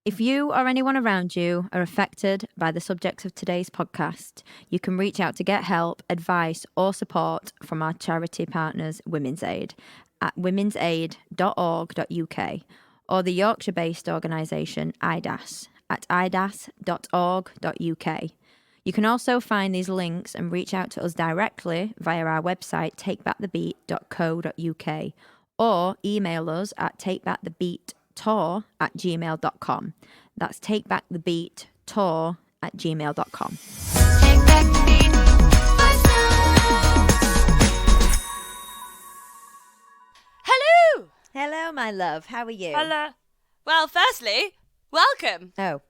If you or anyone around you are affected by the subjects of today's podcast, you can reach out to get help, advice, or support from our charity partners, Women's Aid, at womensaid.org.uk, or the Yorkshire-based organisation IDAS at idas.org.uk. You can also find these links and reach out to us directly via our website, takebackthebeat.co.uk, or email us at takebackthebeattour@gmail.com. That's takebackthebeattour@gmail.com. Take back the beat. Hello. Hello, my love. How are you? Hello. Well, firstly, welcome. Oh.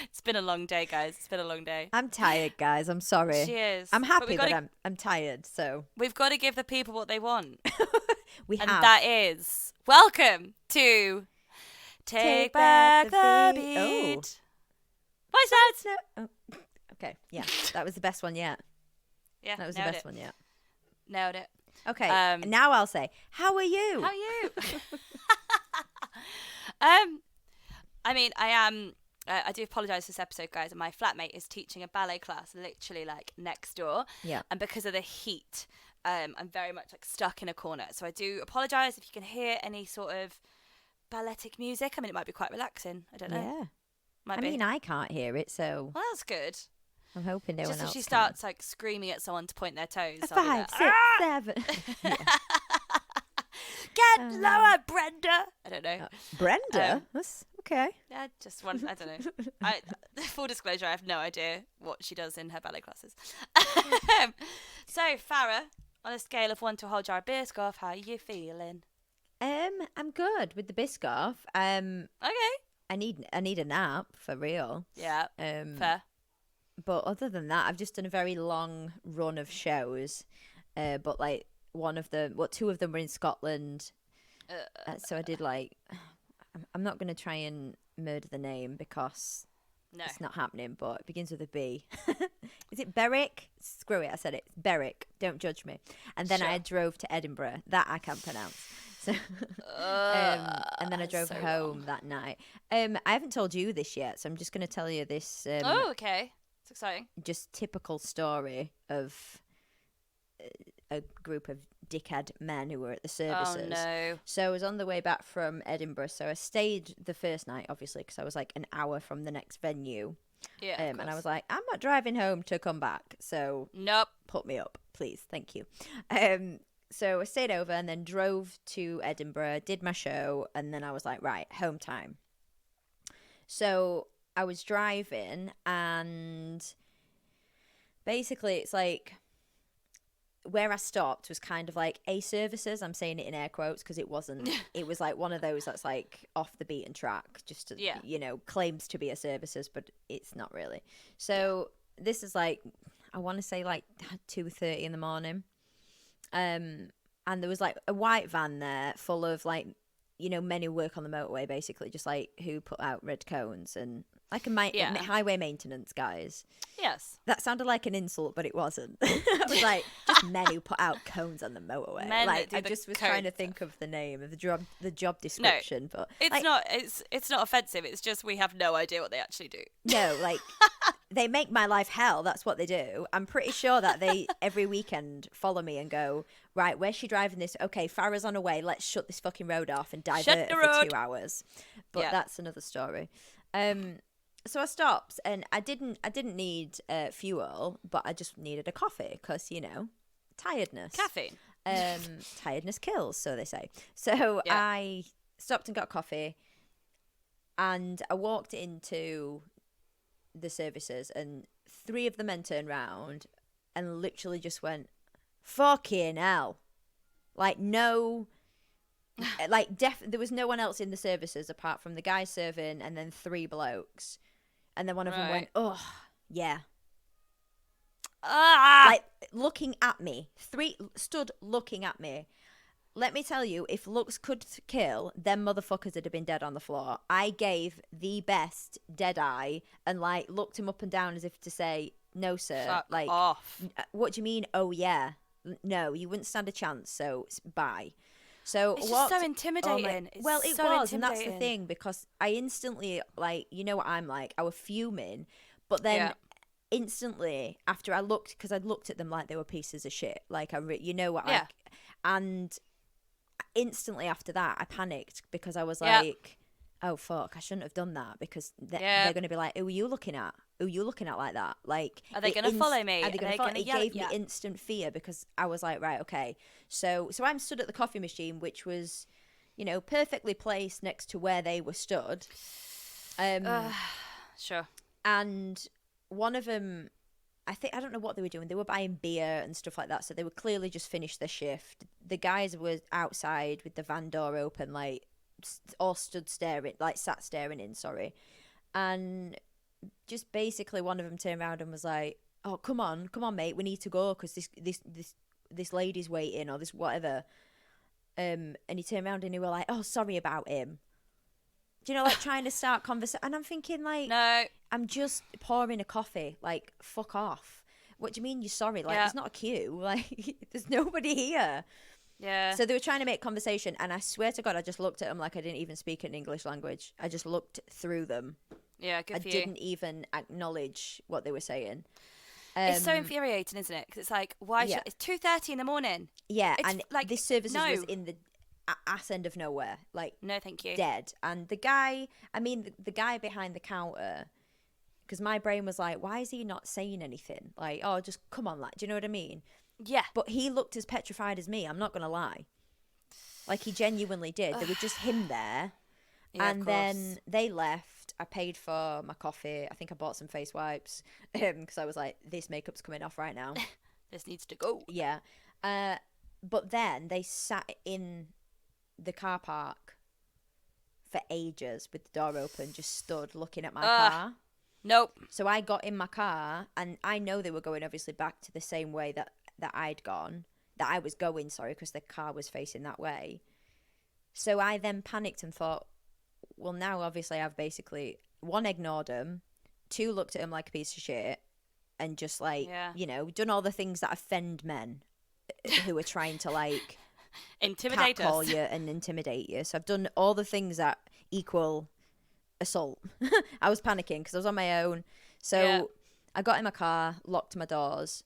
It's been a long day, guys. It's been a long day. I'm tired, guys. I'm sorry. Cheers. I'm happy, But but I'm tired, so. we've got to give the people what they want. We And have. that is welcome to Take Back the Beat. Voice notes. No. Oh. Okay, yeah. That was the best one yet. Yeah, That was the nailed best it. one yet. Nailed it. Okay, Now I'll say, how are you? How are you? I mean, I do apologise for this episode, guys. My flatmate is teaching a ballet class literally like next door. Yeah. And because of the heat, I'm very much like stuck in a corner. So I do apologise if you can hear any sort of balletic music. I mean, it might be quite relaxing. I don't know. Yeah. Might I be. mean, I can't hear it, so Well, that's good. I'm hoping no Just one if else she can. starts like screaming at someone to point their toes. I'll be 5, like, 6, "Ah!" 7. Get lower, Brenda. I don't know. Brenda? That's okay. I just want, I don't know. Full disclosure, I have no idea what she does in her ballet classes. So, Farah, on a scale of 1 to a whole jar of Biscoff, how are you feeling? I'm good with the Biscoff. Okay. I need a nap for real. Yeah. Fair. But other than that, I've just done a very long run of shows. But like two of them were in Scotland. So I did like, I'm not going to try and murder the name because No. it's not happening, but it begins with a B. Is it Berwick? Screw it, I said it. It's Berwick. Don't judge me. And then Sure. I drove to Edinburgh. That I can't pronounce. So, and then I drove so home wrong. that night. I haven't told you this yet, so I'm just going to tell you this Oh, okay. It's exciting. just typical story of a group of dickhead men who were at the services. Oh, no. So I was on the way back from Edinburgh. So I stayed the first night, obviously, because I was like an hour from the next venue. Yeah. Of And I course. was like, I'm not driving home to come back. So Nope. put me up, please. Thank you. So I stayed over and then drove to Edinburgh, did my show, and then I was like, right, home time. So I was driving, and basically it's like where I stopped was kind of like a services. I'm saying it in air quotes because it wasn't. It was like one of those that's like off the beaten track, just to, Yeah. claims to be a services, but it's not really. So this is like, I want to say like 2:30 in the morning. And there was like a white van there full of like, men who work on the motorway, basically, just like who put out red cones and like highway maintenance guys. Yes. That sounded like an insult, but it wasn't. It was like just men who put out cones on the motorway. Men like that do I the just was trying to cone think of the name of the job description, but It's like, not. It's not offensive. It's just we have no idea what they actually do. no, like they make my life hell. That's what they do. I'm pretty sure that they every weekend follow me and go, right, where's she driving this? Okay, Farah's on her way. Let's shut this fucking road off and divert Shut the her road. for 2 hours. But Yeah. that's another story. So I stopped and I didn't need fuel, but I just needed a coffee because tiredness. Caffeine. Tiredness kills, so they say. So Yeah. I stopped and got coffee, and I walked into the services, and 3 of the men turned round and literally just went, "Fucking hell!" Like no. Like there was no one else in the services apart from the guy serving and then 3 blokes, and then one of them Right. went, "Oh yeah," Ah. like looking at me. 3 stood looking at me. Let me tell you, if looks could kill, them motherfuckers would have been dead on the floor. I gave the best dead eye and like looked him up and down as if to say, "No, sir." Fuck like, off. what do you mean? Oh yeah, no, you wouldn't stand a chance. So bye. So It's what? just so intimidating. It's well, it so was, and that's the intimidating. thing, because I instantly, like, you know what I'm like, I was fuming, but then Yeah. instantly after I looked, because I'd looked at them like they were pieces of shit, like you know what Yeah. and instantly after that I panicked, because I was Yeah. like, oh fuck, I shouldn't have done that, because Yeah. they're going to be like, who are you looking at? Who are you looking at like that? Like, Are they gonna follow me? are they Are going to they follow? gonna It yell gave at me you? instant fear, because I was like, right, okay. So I'm stood at the coffee machine, which was, you know, perfectly placed next to where they were stood. Sure. And one of them, I don't know what they were doing. They were buying beer and stuff like that. So they were clearly just finished their shift. The guys were outside with the van door open, like all stood staring, like sat staring in. Sorry, and just basically one of them turned around and was like, "Oh, come on, mate, we need to go, because this lady's waiting, or this whatever." And he turned around and he were like, "Oh, sorry about him." Do you know, like trying to start conversation, and I'm thinking like, No. I'm just pouring a coffee. Like, fuck off. What do you mean you're sorry? Like, Yeah. there's not a queue. Like, there's nobody here. Yeah. So they were trying to make conversation, and I swear to God, I just looked at them like I didn't even speak an English language. I just looked through them. Yeah. Good I for you. didn't even acknowledge what they were saying. It's so infuriating, isn't it? Because it's like, why? Yeah. It's 2:30 in the morning. Yeah, It's and like, this services no. was in the ass end of nowhere. Like, No, thank you. dead. And the guy, I mean, the guy behind the counter, because my brain was like, why is he not saying anything? Like, oh, just come on, like, do you know what I mean? Yeah. But he looked as petrified as me. I'm not going to lie. Like, he genuinely did. There was just him there. Yeah, And of then course. they left. I paid for my coffee. I think I bought some face wipes, because I was like, this makeup's coming off right now. This needs to go. Yeah. But then they sat in the car park for ages with the door open, just stood looking at my car. Nope. So I got in my car, and I know they were going obviously back to the same way that I'd gone, that I was going, sorry, because the car was facing that way. So I then panicked and thought, well, now obviously I've basically, one, ignored him, two, looked at him like a piece of shit, and just like, Yeah. you know, done all the things that offend men who are trying to like Intimidate catcall us. you and intimidate you. So I've done all the things that equal assault. I was panicking because I was on my own. So Yeah. I got in my car, locked my doors,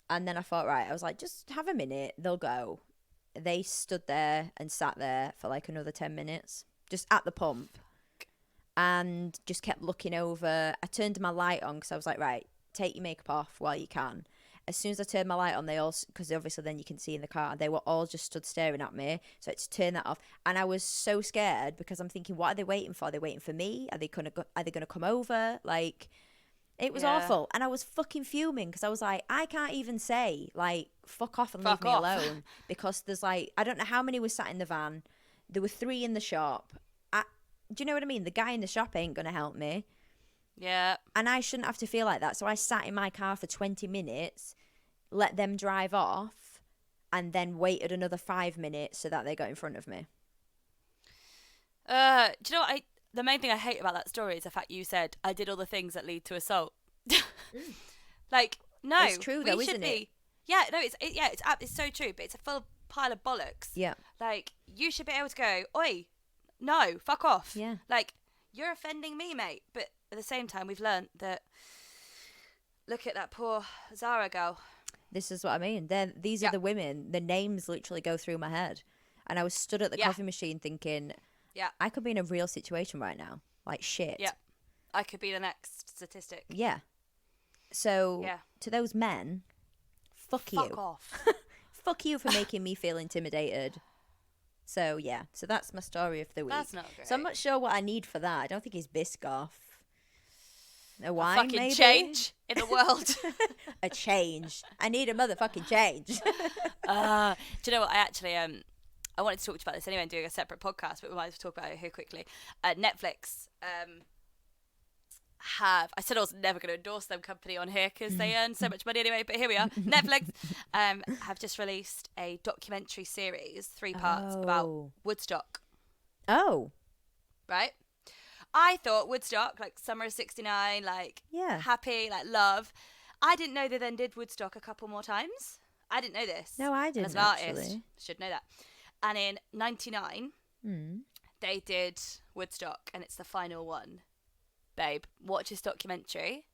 and then I thought, right, I was like, just have a minute, they'll go. They stood there and sat there for like another 10 minutes, just at the pump, and just kept looking over. I turned my light on because I was like, right, take your makeup off while you can. As soon as I turned my light on, they all, because obviously then you can see in the car, they were all just stood staring at me. So I had to turn that off, and I was so scared because I'm thinking, what are they waiting for? Are they waiting for me? Are they gonna come over? Like, it was Yeah. awful, and I was fucking fuming because I was like, I can't even say like fuck off and Fuck leave me off. alone, because there's like, I don't know how many were sat in the van. There were 3 in the shop. Do you know what I mean? The guy in the shop ain't gonna help me. Yeah. And I shouldn't have to feel like that. So I sat in my car for 20 minutes, let them drive off, and then waited another 5 minutes so that they got in front of me. Do you know what the main thing I hate about that story is the fact you said I did all the things that lead to assault. Like, no, It's true though, we should isn't it? be. Yeah, no, it's so true, but it's a full pile of bollocks. Yeah. Like, you should be able to go, oi, no, fuck off. Yeah. Like, you're offending me, mate. But at the same time, we've learnt that. Look at that poor Zara girl. This is what I mean. These Yeah. are the women. The names literally go through my head. And I was stood at the Yeah. coffee machine thinking, Yeah. I could be in a real situation right now. Like, shit. Yeah. I could be the next statistic. Yeah. So, Yeah. to those men, fuck you. Fuck off. Fuck you for making me feel intimidated. So, yeah. So that's my story of the week. That's not great. So I'm not sure what I need for that. I don't think it's Biscoff. A A wine, fucking maybe? change in the world. A change. I need a motherfucking change. Do you know what? I actually I wanted to talk to you about this anyway and doing a separate podcast, but we might as well talk about it here quickly. Netflix I said I was never going to endorse them company on here because they earn so much money anyway, but here we are. Netflix have just released a documentary series, 3 parts, about Oh. Woodstock, Oh. right? I thought Woodstock, like summer of '69, like Yeah. happy, like love. I didn't know they then did Woodstock a couple more times. I dn't know this. No, I And didn't, as an artist, actually. should know that. And in 99, Mm. they did Woodstock, and it's the final one. Babe, watch this documentary.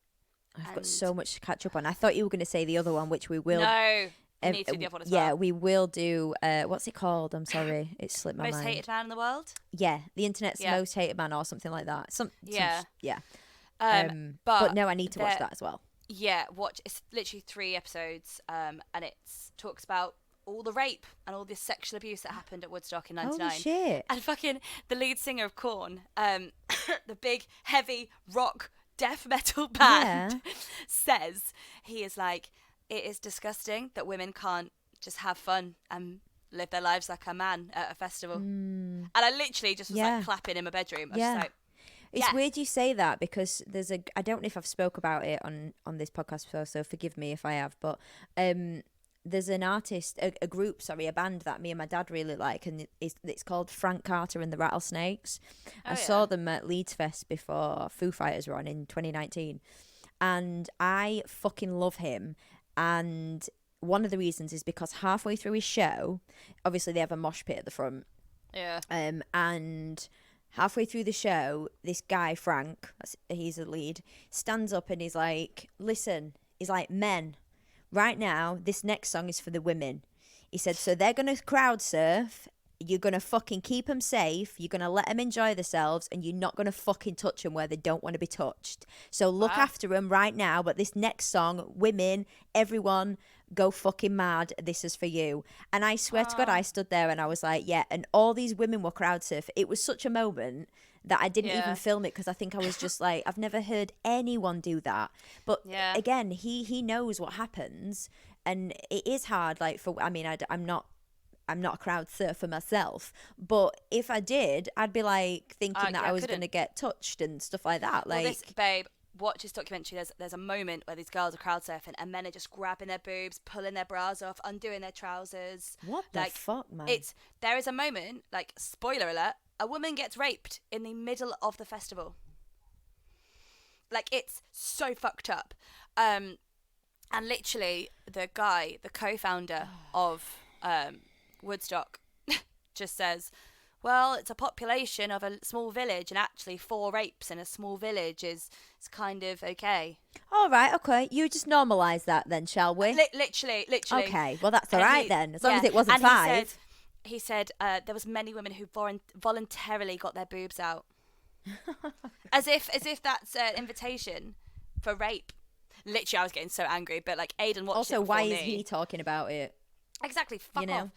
I've got so much to catch up on. I thought you were going to say the other one, which we will. No, you need to do the other one as well. Yeah, we will do. What's it called? I'm sorry, it slipped my Most mind. hated man in the world. Yeah, the internet's most hated man, or something like that. Yeah. But no, I need to watch that as well. Yeah, watch. It's literally 3 episodes, and it talks about all the rape and all this sexual abuse that happened at Woodstock in 99. Holy shit. And fucking the lead singer of Korn, the big, heavy rock death metal band, says he is like, it is disgusting that women can't just have fun and live their lives like a man at a festival. And I literally just was like clapping in my bedroom. I was just like, it's weird you say that, because I don't know if I've spoke about it on this podcast before, so forgive me if I have, but there's an artist, a band that me and my dad really like, and it's called Frank Carter and the Rattlesnakes. I saw them at Leeds Fest before Foo Fighters were on in 2019, and I fucking love him. And one of the reasons is because halfway through his show, obviously they have a mosh pit at the front, and halfway through the show, this guy Frank, he's the lead, stands up and he's like, listen, he's like, men, right now, this next song is for the women. He said, so they're going to crowd surf. You're going to fucking keep them safe. You're going to let them enjoy themselves. And you're not going to fucking touch them where they don't want to be touched. So look after them right now. But this next song, women, everyone, go fucking mad. This is for you. And I swear to God, I stood there and I was like, yeah. And all these women were crowd surfing. It was such a moment that I didn't even film it, because I think I was just like, I've never heard anyone do that. But again, he knows what happens, and it is hard. Like I'm not a crowd surfer myself, but if I did, I'd be like thinking that I was going to get touched and stuff like that. Like, well, babe, watch this documentary. There's a moment where these girls are crowd surfing and men are just grabbing their boobs, pulling their bras off, undoing their trousers. What the fuck, man? There is a moment, like, spoiler alert, a woman gets raped in the middle of the festival. Like, it's so fucked up. And literally, the guy, the co-founder of Woodstock, just says, well, it's a population of a small village, and actually 4 rapes in a small village is kind of okay. All right, okay. You just normalise that then, shall we? Literally. Okay, well, that's all right then, as long as it wasn't 5. He said there was many women who voluntarily got their boobs out. as if that's an invitation for rape. Literally, I was getting so angry, but like Aidan watched it before me. Also, why is he talking about it? Exactly, fuck off.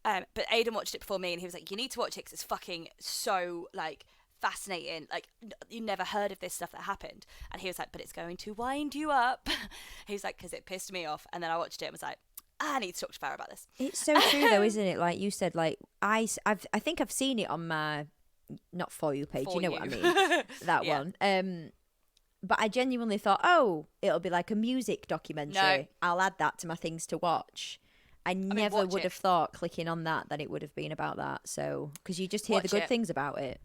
But Aidan watched it before me, and he was like, you need to watch it because it's fucking so, like, fascinating. Like, you never heard of this stuff that happened. And he was like, but it's going to wind you up. He was like, because it pissed me off. And then I watched it and was like, I need to talk to Farah about this. It's so true though, isn't it? Like you said, like I think I've seen it on my, not For You page, you know what I mean? That one. But I genuinely thought, oh, it'll be like a music documentary. No. I'll add that to my things to watch. I never would have thought clicking on that it would have been about that. So, because you just hear the good things about it.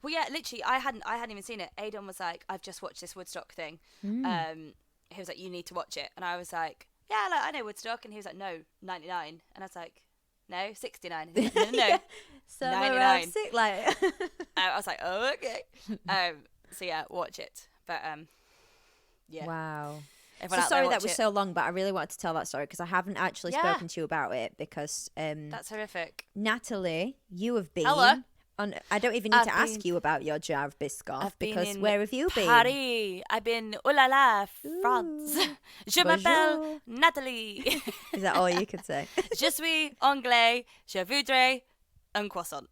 Well, yeah, literally, I hadn't even seen it. Aidan was like, I've just watched this Woodstock thing. He was like, you need to watch it. And I was like, yeah, like, I know Woodstock. And he was like, no, 99. And I was like, no, 69. And he was like, no, so 99. Like I was like, oh, okay. So yeah, watch it. But yeah. Wow. So sorry that was so long, but I really wanted to tell that story because I haven't actually spoken to you about it because that's horrific. Natalie, you have been Hello. I don't even need to ask you about your jar of Biscoff because where have you been? Paris. I've been oh la la, France. Je m'appelle Natalie. Is that all you could say? Je suis anglais. Je voudrais un croissant.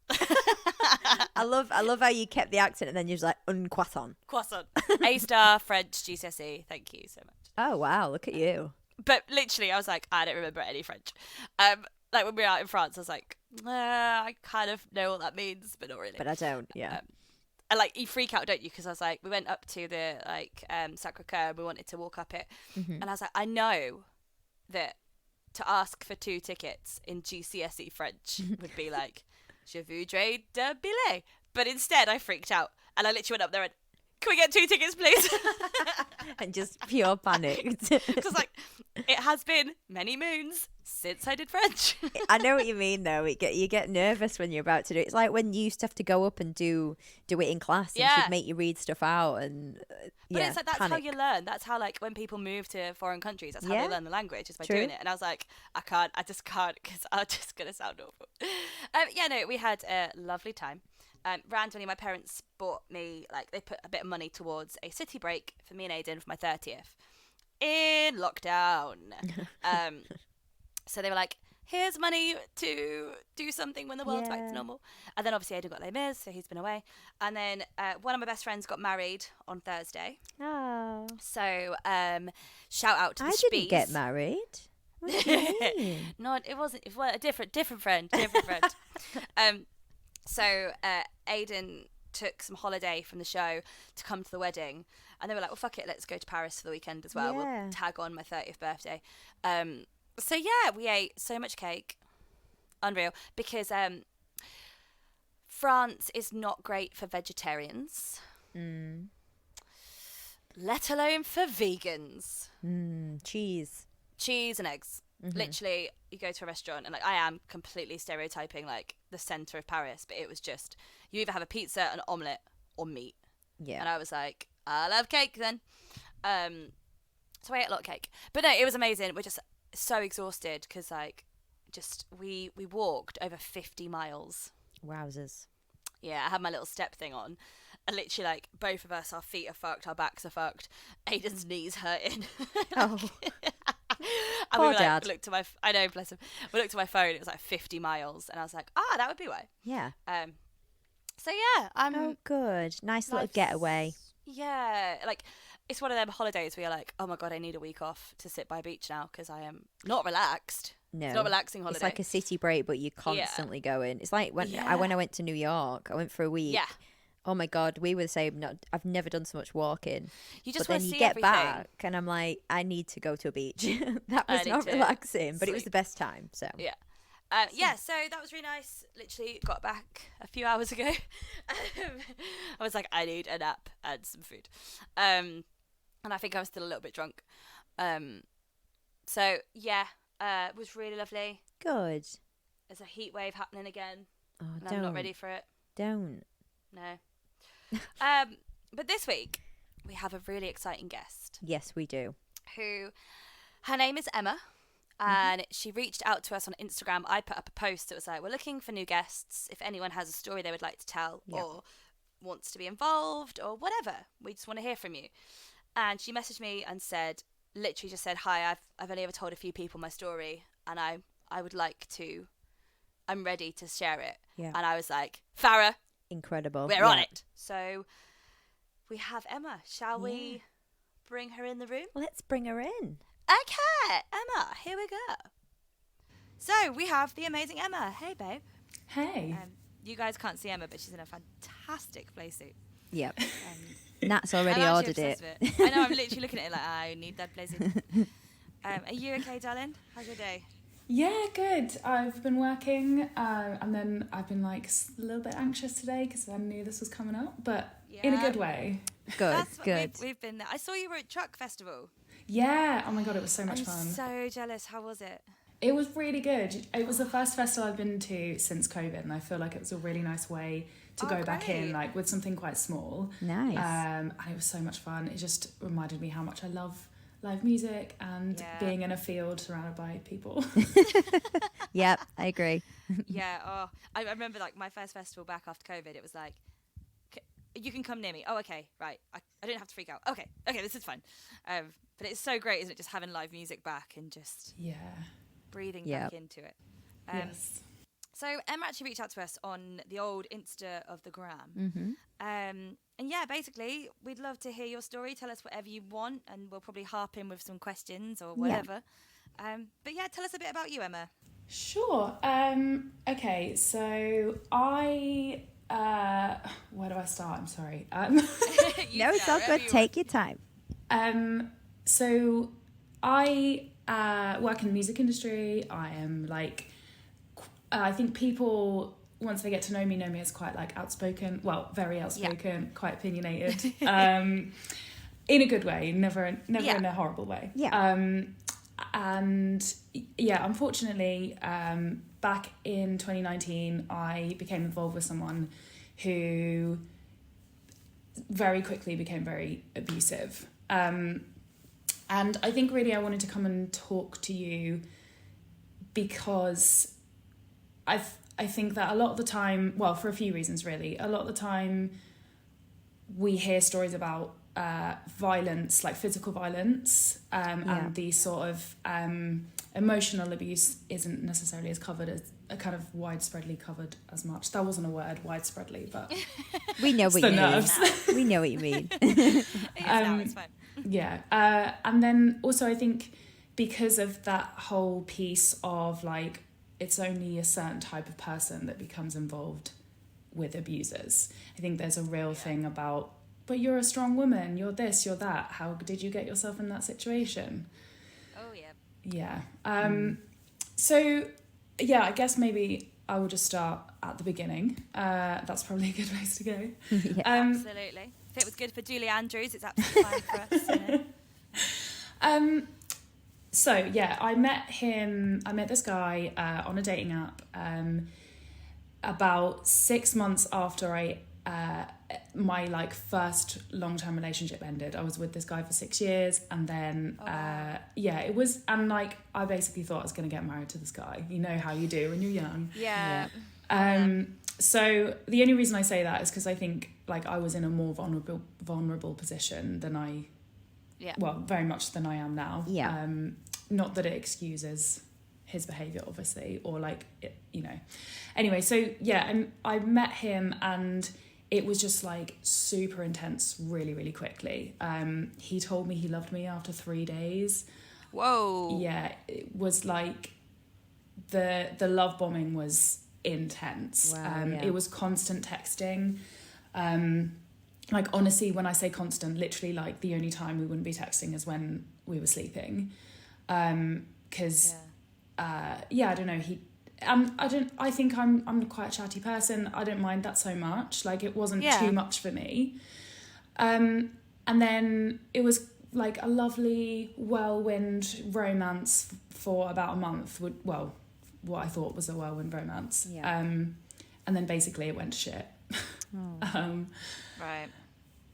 I love how you kept the accent and then you're just like un croissant. Croissant. A-star French GCSE. Thank you so much. Oh wow, look at you. But literally, I was like, I don't remember any French. Like when we were out in France, I was like, I kind of know what that means, but not really. But I don't, yeah. And like you freak out, don't you? Because I was like, we went up to the like Sacré-Cœur and we wanted to walk up it, and I was like, I know that to ask for 2 tickets in GCSE French would be like, je voudrais deux billets. But instead, I freaked out and I literally went up there and can we get 2 tickets, please? And just pure panic. Because like it has been many moons since I did French. I know what you mean, though. You get nervous when you're about to do it. It's like when you used to have to go up and do it in class, and Yeah. she'd make you read stuff out, and But it's like that's how panic. you learn. That's how like when people move to foreign countries, that's how Yeah. they learn the language, is by True. doing it. And I was like, I just can't because I'm just gonna sound awful. Yeah, no, we had a lovely time. Randomly, my parents bought me, like, they put a bit of money towards a city break for me and Aiden for my 30th in lockdown. So they were like, here's money to do something when the world's back Yeah. to normal. And then obviously Aiden got Les Mis, so he's been away. And then one of my best friends got married on Thursday. Oh, So shout out to the I Spies. didn't get married. What do you mean? No, it wasn't. It was a different friend. So Aiden took some holiday from the show to come to the wedding, and they were like, "Well, fuck it, let's go to Paris for the weekend as well. Yeah. We'll tag on my 30th birthday." So yeah, we ate so much cake, unreal. Because France is not great for vegetarians, let alone for vegans. Cheese. Cheese and eggs. Literally, you go to a restaurant and like I am completely stereotyping like the centre of Paris, but it was just you either have a pizza, an omelette, or meat. Yeah. And I was like, I love cake then. So I ate a lot of cake, but no, it was amazing. We're just so exhausted because like just we walked over 50 miles. Wowzers. Yeah, I had my little step thing on. And literally, like, both of us, our feet are fucked, our backs are fucked. Aiden's knees hurting. Oh. And Poor we were, dad. like, looked at I know, bless him. We looked at my phone, it was like 50 miles. And I was like, that would be why. Yeah. So, yeah. Oh, good. Nice little getaway. Yeah. Like, it's one of them holidays where you're like, oh my God, I need a week off to sit by a beach now because I am not relaxed. No. It's not a relaxing holiday. It's like a city break, but you're constantly going. It's like when I went to New York, I went for a week. Yeah. Oh my God, we were the same. No, I've never done so much walking. You just But want then to you see get everything. back, and I'm like, I need to go to a beach. That I was need not to relaxing, but it was sleep. the best time. So Yeah. So that was really nice. Literally got back a few hours ago. I was like, I need a nap and some food. And I think I was still a little bit drunk. So, yeah, it was really lovely. good. There's a heat wave happening again. Oh, And don't I'm not ready for it. Don't. No. But this week, we have a really exciting guest Yes, we do. who, her name is Emma. And she reached out to us on Instagram. I put up a post that was like, we're looking for new guests. If anyone has a story they would like to tell or wants to be involved or whatever, we just want to hear from you. And she messaged me and literally just said, hi, I've only ever told a few people my story and I would like to, I'm ready to share it. Yeah. And I was like, Farah, Incredible. we're on it. So we have Emma. Shall we bring her in the room? Let's bring her in. Okay, Emma, here we go. So we have the amazing Emma. Hey, babe. Hey. You guys can't see Emma, but she's in a fantastic play-suit. Yep. Nat's already I'm ordered actually it. obsessed with it. I know, I'm literally looking at it like, I need that play-suit. Are you okay, darling? How's your day? Yeah, good. I've been working and then I've been like a little bit anxious today because I knew this was coming up, but in a good way. Good, That's what good. We've been there. I saw you were at Truck Festival. Yeah. Oh my God, it was so much I'm fun. so jealous. How was it? It was really good. It was the first festival I've been to since COVID, and I feel like it was a really nice way to go back in, great. like with something quite small. Nice. And it was so much fun. It just reminded me how much I love live music and being in a field surrounded by people. Yep, I agree. Yeah. Oh, I remember like my first festival back after COVID. It was like, you can come near me. Oh, okay, right. I didn't have to freak out. Okay, this is fine. But it's so great, isn't it? Just having live music back and just Yeah. breathing Yep. back into it. Yes. So Emma actually reached out to us on the old Insta of the gram. Mm-hmm. And yeah, basically, we'd love to hear your story. Tell us whatever you want, and we'll probably harp in with some questions or whatever. But yeah, tell us a bit about you, Emma. Sure. Okay, so I where do I start? I'm sorry. No, it's all good. Take your time. So I work in the music industry. I am like, I think people once they get to know me as quite like outspoken, well, very outspoken, quite opinionated, in a good way, never in a horrible way. And yeah, unfortunately, back in 2019, I became involved with someone who very quickly became very abusive. And I think really I wanted to come and talk to you because I think that a lot of the time, well, for a few reasons really, a lot of the time we hear stories about violence, like physical violence, and the sort of emotional abuse isn't necessarily as covered as kind of widespreadly covered as much. That wasn't a word, widespreadly, but we know what you mean. We know what you mean. It's fine. Yeah, and then also I think because of that whole piece of like it's only a certain type of person that becomes involved with abusers. I think there's a real thing about, but you're a strong woman, you're this, you're that. How did you get yourself in that situation? Oh, yeah. Yeah. So, yeah, I guess maybe I will just start at the beginning. That's probably a good place to go. Absolutely. If it was good for Julie Andrews, it's absolutely fine for us. You know? So, yeah, I met this guy on a dating app about 6 months after my like first long-term relationship ended. I was with this guy for 6 years, and then it was, and like I basically thought I was going to get married to this guy. You know how you do when you're young. So the only reason I say that is because I think like I was in a more vulnerable position than very much than I am now. Not that it excuses his behavior obviously, or like it, you know, anyway. So yeah, and I met him and it was just like super intense really, really quickly. He told me he loved me after 3 days. Whoa. Yeah, it was like the love bombing was intense. Wow, It was constant texting. Like honestly, when I say constant, literally like the only time we wouldn't be texting is when we were sleeping. Because I don't know, I think I'm quite a chatty person. I don't mind that so much. Like it wasn't too much for me. And then it was like a lovely whirlwind romance for about a month. Well, what I thought was a whirlwind romance. And then basically it went to shit. Right.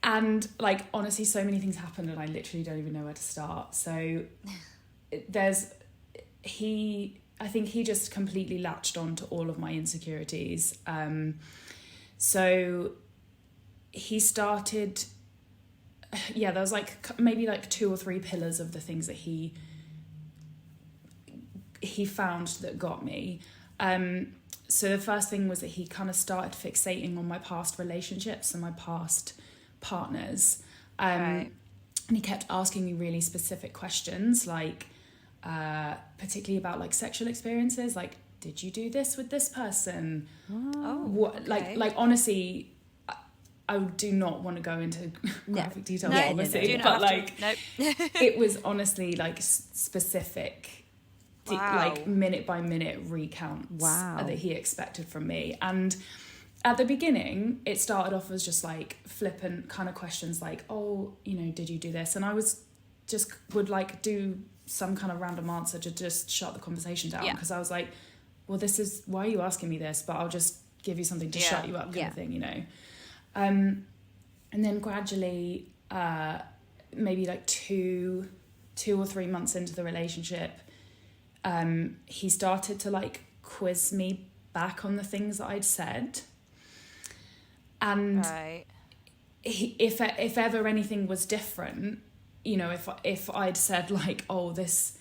And like honestly, so many things happened and I literally don't even know where to start. So I think he just completely latched on to all of my insecurities. So he started, there was like maybe like 2 or 3 pillars of the things that he found that got me. So the first thing was that he kind of started fixating on my past relationships and my past partners. Right. And he kept asking me really specific questions, like particularly about like sexual experiences, like did you do this with this person? What like honestly I do not want to go into graphic details obviously, but like it was honestly like specific like minute by minute recounts that he expected from me. And at the beginning it started off as just like flippant kind of questions like, oh, you know, did you do this? And I would like do some kind of random answer to just shut the conversation down, because I was like, well, this is, why are you asking me this? But I'll just give you something to shut you up kind of thing, you know. And then gradually maybe like two or 3 months into the relationship, he started to like quiz me back on the things that I'd said. And if ever anything was different, you know, if I'd said like, oh, this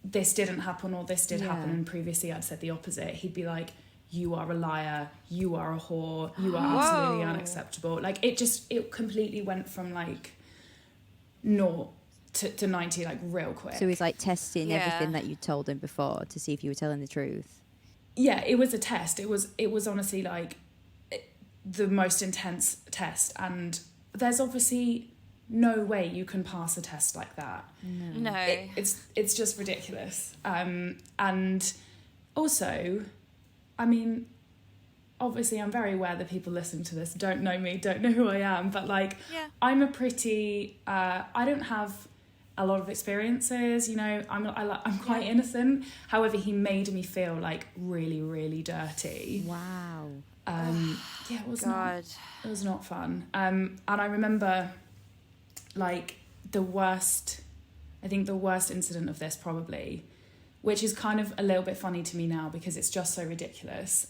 didn't happen or this did happen, and previously I'd said the opposite, he'd be like, you are a liar, you are a whore, you are absolutely unacceptable. Like it completely went from like 0 to 90 like real quick. So he's like testing everything that you told him before to see if you were telling the truth. Yeah, it was a test. It was honestly like the most intense test, and there's obviously no way you can pass a test like that. No. It's just ridiculous. And also, I mean, obviously I'm very aware that people listening to this don't know me, don't know who I am, but like Yeah. I'm a pretty I don't have a lot of experiences, you know. I'm quite innocent. However, he made me feel like really, really dirty. Wow. Yeah, it was God. not fun. And I remember like the worst incident of this probably, which is kind of a little bit funny to me now because it's just so ridiculous,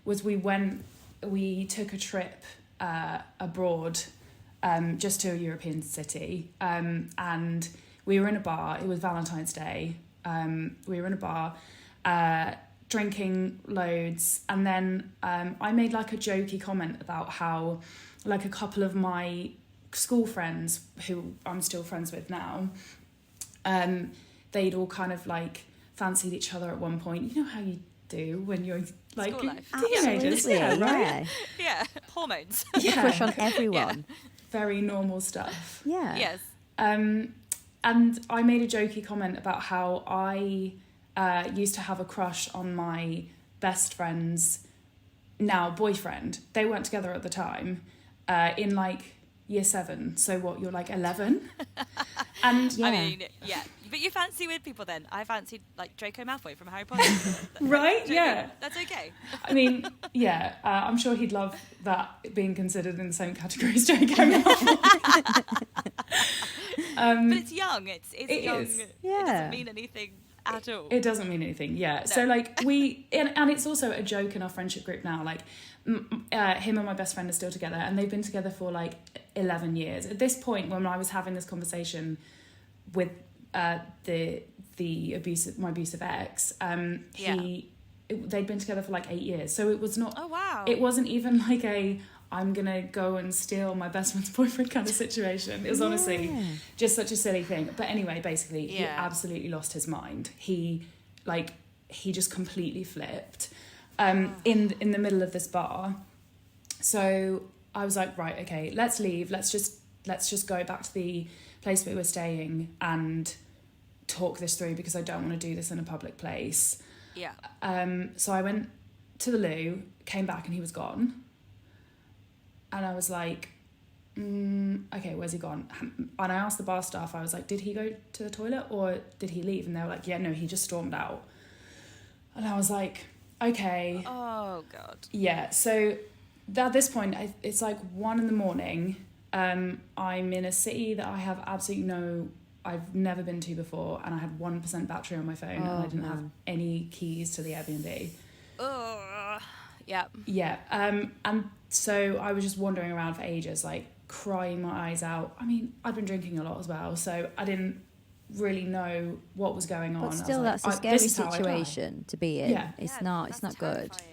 was we took a trip abroad, just to a European city, and we were in a bar. It was Valentine's Day. We were in a bar, drinking loads, and then I made like a jokey comment about how like a couple of my school friends who I'm still friends with now, they'd all kind of like fancied each other at one point. You know how you do when you're like School life. teenagers, Absolutely, yeah, right? Yeah. Hormones. Yeah, Crush on everyone. very normal stuff. Yeah. Yes. And I made a jokey comment about how I used to have a crush on my best friend's now boyfriend. They weren't together at the time, in like year 7. So what, you're like 11? And Yeah. I mean, yeah. But you fancy weird people then. I fancied like Draco Malfoy from Harry Potter. right? Draco, Yeah. That's okay. I mean, yeah, I'm sure he'd love that being considered in the same category as Draco Malfoy. But it's young. It's It young. is. It Yeah. doesn't mean anything at all. It doesn't mean anything, yeah. So like and it's also a joke in our friendship group now, like him and my best friend are still together and they've been together for like 11 years. At this point, when I was having this conversation with my abusive ex, they'd been together for like 8 years. So it was not, Oh, wow. it wasn't even like I'm gonna go and steal my best friend's boyfriend kind of situation. It was honestly just such a silly thing. But anyway, basically, he absolutely lost his mind. He just completely flipped in the middle of this bar. So I was like, right, okay, let's leave. Let's just go back to the place we were staying and talk this through because I don't want to do this in a public place. Yeah. So I went to the loo, came back, and he was gone. And I was like, okay, where's he gone? And I asked the bar staff, I was like, did he go to the toilet or did he leave? And they were like, yeah, no, he just stormed out. And I was like, okay. Oh, God. Yeah, so at this point, it's like 1 a.m. I'm in a city that I have I've never been to before, and I had 1% battery on my phone, and I didn't have any keys to the Airbnb. Yeah. Yeah, and so I was just wandering around for ages, like crying my eyes out. I mean, I'd been drinking a lot as well, so I didn't really know what was going on. But still, I was that's a like, scary this is how I die. situation to be in. Yeah. It's Yeah, not that's good. terrifying.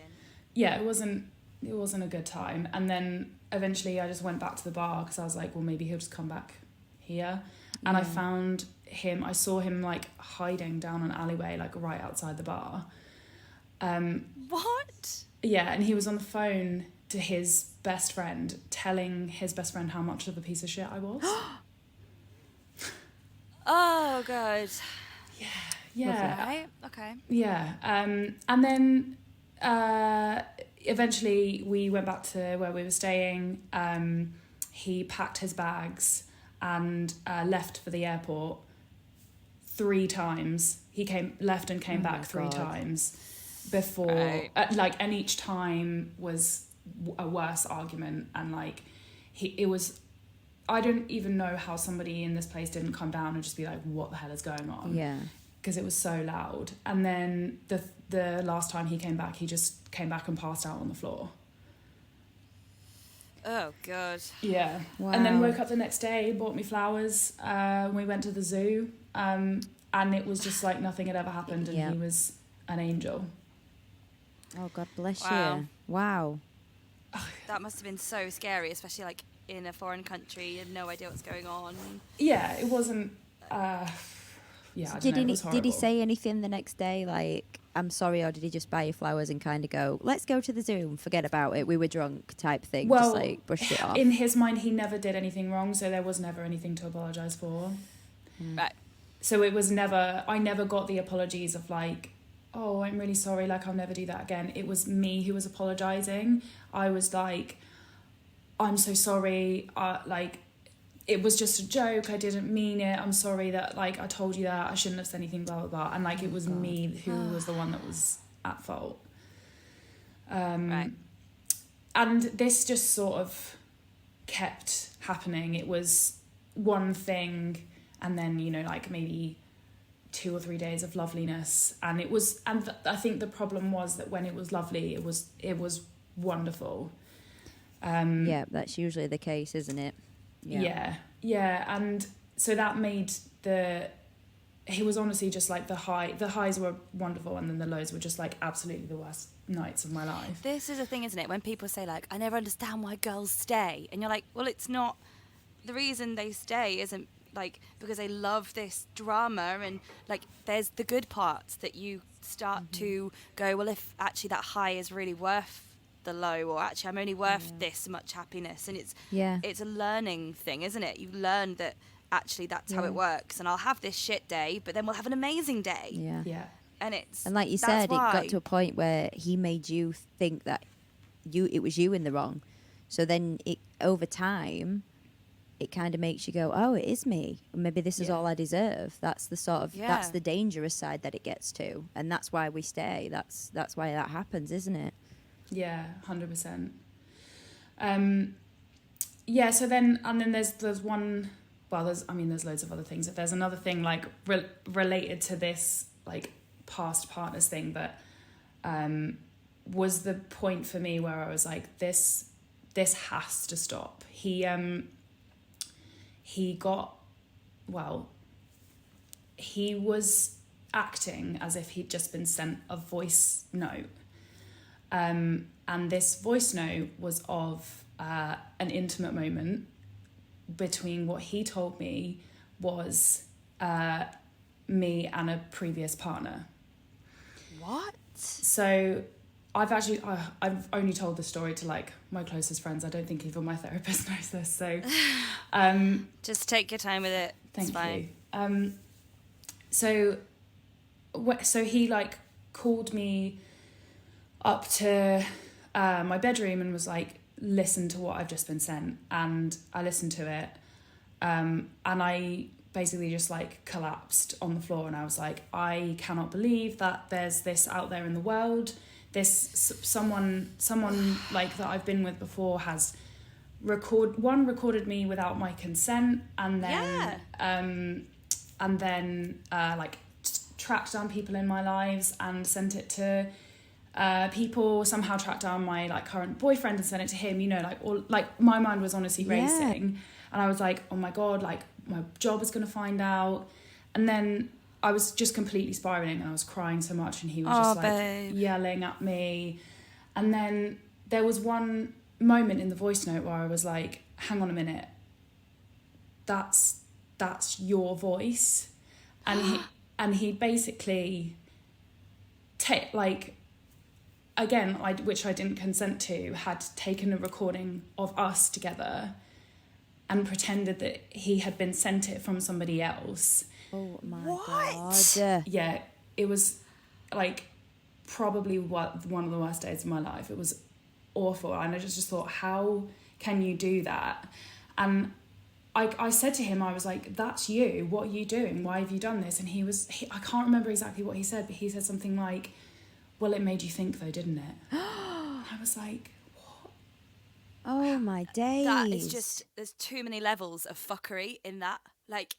Yeah, it wasn't a good time. And then eventually I just went back to the bar because I was like, well, maybe he'll just come back here. And I found him, I saw him like hiding down an alleyway, like right outside the bar. What? Yeah, and he was on the phone to his best friend, telling his best friend how much of a piece of shit I was. Oh, God. Yeah. Right. Okay. Yeah. And then eventually we went back to where we were staying. He packed his bags and left for the airport 3 times. He left and came back 3 times before, and each time was a worse argument, and like I don't even know how somebody in this place didn't come down and just be like, what the hell is going on? Yeah. Because it was so loud. And then the last time he came back, he just came back and passed out on the floor. Oh, God. Yeah. Wow. And then woke up the next day, bought me flowers. We went to the zoo, and it was just like nothing had ever happened, and Yeah. he was an angel. Oh, God bless Wow. you. Wow. That must have been so scary, especially like in a foreign country. You have no idea what's going on. Yeah, it wasn't. Yeah, I don't know, it was Did he horrible. say anything the next day, like, I'm sorry, or did he just buy you flowers and kind of go, let's go to the zoo and forget about it, we were drunk type thing, Well, just like brush it off? in his mind, he never did anything wrong, so there was never anything to apologise for. Right. So it was never, I never got the apologies of like, oh, I'm really sorry, like, I'll never do that again. It was me who was apologising. I was like, I'm so sorry, like, it was just a joke, I didn't mean it, I'm sorry that, like, I told you that, I shouldn't have said anything, blah, blah, blah. And, like, it was me who was the one that was at fault. Right. And this just sort of kept happening. It was one thing, and then, you know, like, maybe 2 or 3 days of loveliness. And it was, and I think the problem was that when it was lovely, it was wonderful. Yeah, that's usually the case, isn't it? Yeah, and so that made he was honestly just like the highs were wonderful, and then the lows were just like absolutely the worst nights of my life. This is the thing, isn't it? When people say, like, I never understand why girls stay, and you're like, well, it's not, the reason they stay isn't like because they love this drama, and like there's the good parts that you start to go, well, if actually that high is really worth the low, or actually I'm only worth this much happiness. And it's a learning thing, isn't it? You learn that actually that's how it works, and I'll have this shit day, but then we'll have an amazing day. Yeah. And like you said, it got to a point where he made you think that it was you in the wrong. So then over time it kind of makes you go, oh, it is me, maybe this is all I deserve. That's the sort of that's the dangerous side that it gets to, and that's why we stay. That's why that happens, isn't it? Yeah, 100%. Yeah, so then, and then there's one, well, there's loads of other things, but there's another thing, like, related to this, like, past partners thing, but was the point for me where I was like, this has to stop. He was acting as if he'd just been sent a voice note. And this voice note was of an intimate moment between what he told me was me and a previous partner. What? So I've only told the story to, like, my closest friends. I don't think even my therapist knows this. So just take your time with it. Thank you. So he, like, called me up to my bedroom and was like, listen to what I've just been sent. And I listened to it, and I basically just, like, collapsed on the floor, and I was like, I cannot believe that there's this out there in the world. This someone like that I've been with before has recorded me without my consent, and then like tracked down people in my lives and sent it to people, somehow tracked down my, like, current boyfriend and sent it to him, you know, like, all, like, my mind was honestly racing, and I was like, oh my god, like, my job is gonna find out. And then I was just completely spiraling, and I was crying so much, and he was just, like, babe, yelling at me. And then there was one moment in the voice note where I was like, hang on a minute, that's your voice. And he basically like, again, which I didn't consent to, had taken a recording of us together and pretended that he had been sent it from somebody else. Oh my What? God. Yeah, it was, like, probably one of the worst days of my life. It was awful, and I just thought, how can you do that? And I said to him, I was like, that's you, what are you doing? Why have you done this? And I can't remember exactly what he said, but he said something like, well, it made you think though, didn't it? I was like, what? Oh my days. That is just, there's too many levels of fuckery in that. Like,